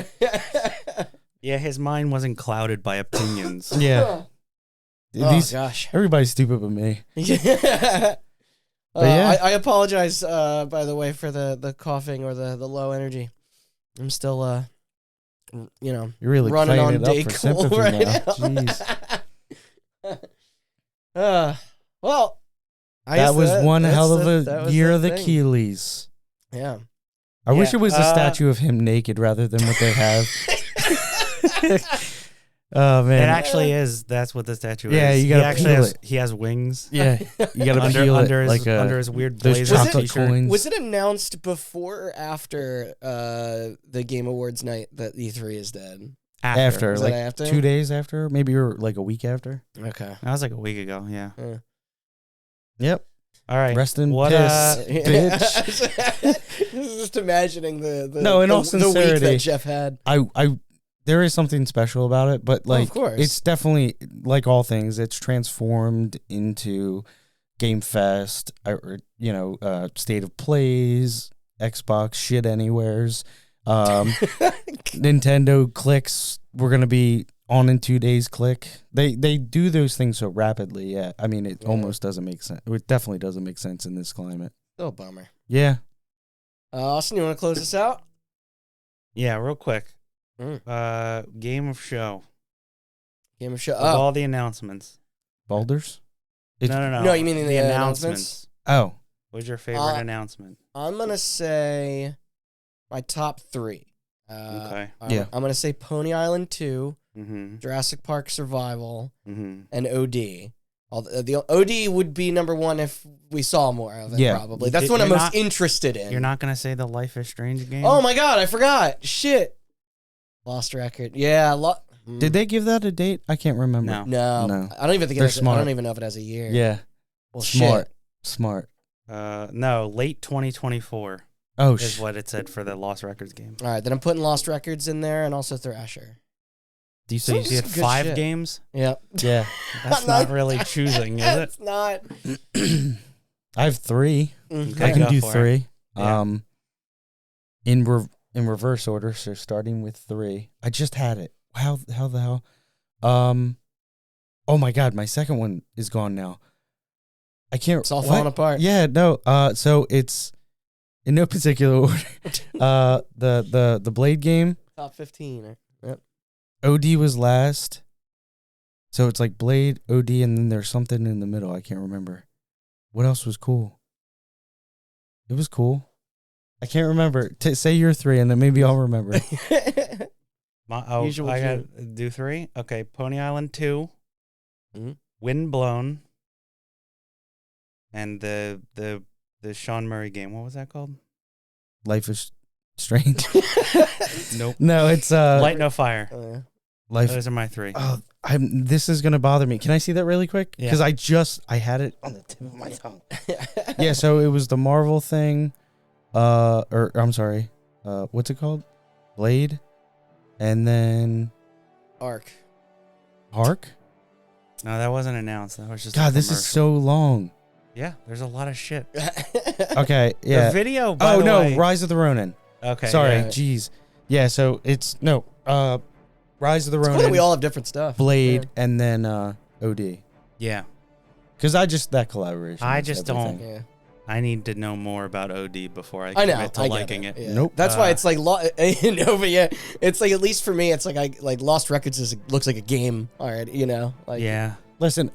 Yeah, his mind wasn't clouded by opinions. Yeah. Gosh. Everybody's stupid but me. Yeah. I apologize, by the way, for the coughing or the low energy. I'm still, you're really running on day for cool sympathy right now. Jeez. Well, that was one hell of a year of the Keeleys. Yeah. I wish it was a statue of him naked rather than what they have. Oh man, it actually is. That's what the statue is. Yeah, you gotta peel it. He has wings. Yeah, you gotta peel under it his, under his weird blazer t-shirt. Was it announced before or after the Game Awards night that E3 is dead? After, like 2 days after, maybe or like a week after. Okay, that was like a week ago. Yeah. Yep. All right. Rest in piss, bitch. Just imagining the week that Jeff had. There is something special about it, but like, of course. It's definitely like all things. It's transformed into Game Fest, State of Plays, Xbox shit anywheres, Nintendo clicks. We're gonna be on in 2 days. Click. They do those things so rapidly. Yeah, I mean, it almost doesn't make sense. It definitely doesn't make sense in this climate. Still a bummer. Yeah. Austin, you want to close this out? Yeah, real quick. Game of show. Game of show. With all the announcements. Baldur's? No. No, you mean the announcements? Oh. What was your favorite announcement? I'm going to say my top 3. Okay. I'm going to say Pony Island 2, Jurassic Park Survival, Mm-hmm. and OD. The OD would be number one if we saw more of it, probably. That's what I'm most interested in. You're not going to say the Life is Strange game? Oh my god, I forgot. Shit. Lost Record. Yeah. Did they give that a date? I can't remember. No. I don't even think I don't even know if it has a year. Yeah. Well, Smart. No, late 2024 is what it said for the Lost Records game. All right, then I'm putting Lost Records in there and also Thrasher. So you had 5 games? Yep. Yeah. That's not really choosing, is it? It's not. I have 3. Okay. I can do 3. It. Yeah. In reverse order, so starting with 3. I just had it. How the hell? Oh my god, my second one is gone now. I can't. It's all falling apart. Yeah, no. So it's in no particular order. The Blade game. Top 15. Yep. OD was last. So it's like Blade, OD, and then there's something in the middle. I can't remember. What else was cool? It was cool. I can't remember. Say your 3, and then maybe I'll remember. I got to do 3? Okay, Pony Island 2, Wind Blown, and the Sean Murray game. What was that called? Life is Strange. Nope. No, it's Light No Fire. Life. Those are my 3. Oh, this is gonna bother me. Can I see that really quick? Yeah. Because I had it on the tip of my tongue. Yeah. So it was the Marvel thing. Or I'm sorry. What's it called? Blade, and then Arc. Hark. No, that wasn't announced. That was just God. This is so long. Yeah, there's a lot of shit. Okay. Yeah. The video. By the way, Rise of the Ronin. Okay. Sorry. Yeah. Jeez. Yeah. So it's Rise of the Ronin. It's cool we all have different stuff. Blade, and then OD. Yeah. Because that collaboration. I just everything. don't. Yeah. I need to know more about OD before I I commit to I liking it. it. Yeah. Nope. That's why it's like, but yeah, it's like, at least for me, it's like Lost Records looks like a game already, you know? Like, Yeah. Listen,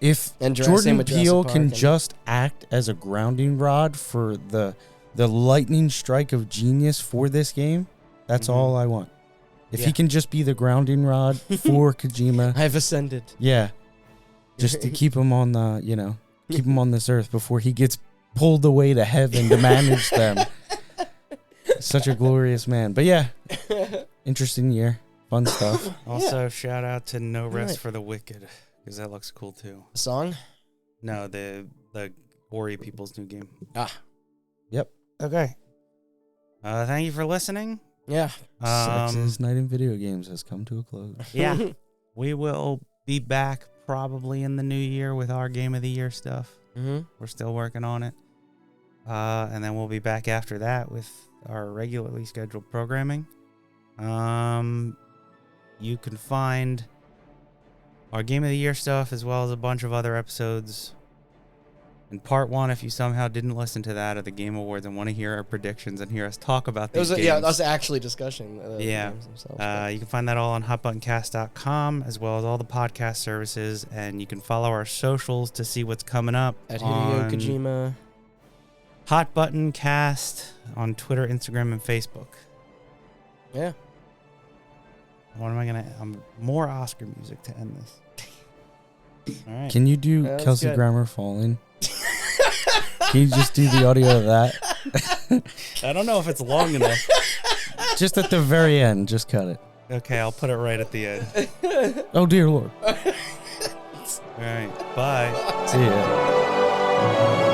if And Jordan with Peele Jurassic can Park just act as a grounding rod for the lightning strike of genius for this game, that's all I want. If he can just be the grounding rod for Kojima, I've ascended. yeah, just to keep him on keep him on this earth before he gets pulled away to heaven to manage them. Such a glorious man. But yeah, interesting year, fun stuff. Also, shout out to No Rest for the Wicked, because that looks cool too. The song? No, the Ori people's new game. Yep. Okay. Thank you for listening. Yeah. Sex's Night in Video Games has come to a close. Yeah. We will be back probably in the new year with our Game of the Year stuff. Mm-hmm. We're still working on it. And then we'll be back after that with our regularly scheduled programming. You can find our Game of the Year stuff as well as a bunch of other episodes in part 1, if you somehow didn't listen to that at the Game Awards and want to hear our predictions and hear us talk about these games. Yeah, that's actually discussion. The games themselves, you can find that all on hotbuttoncast.com as well as all the podcast services, and you can follow our socials to see what's coming up. At Hideo Kojima. Hot Button Cast on Twitter, Instagram, and Facebook. Yeah. What am I going to... more Oscar music to end this. All right. Can you do Kelsey Grammer Falling? Can you just do the audio of that? I don't know if it's long enough. Just at the very end. Just cut it. Okay, I'll put it right at the end. Oh, dear Lord. All right. Bye. See ya.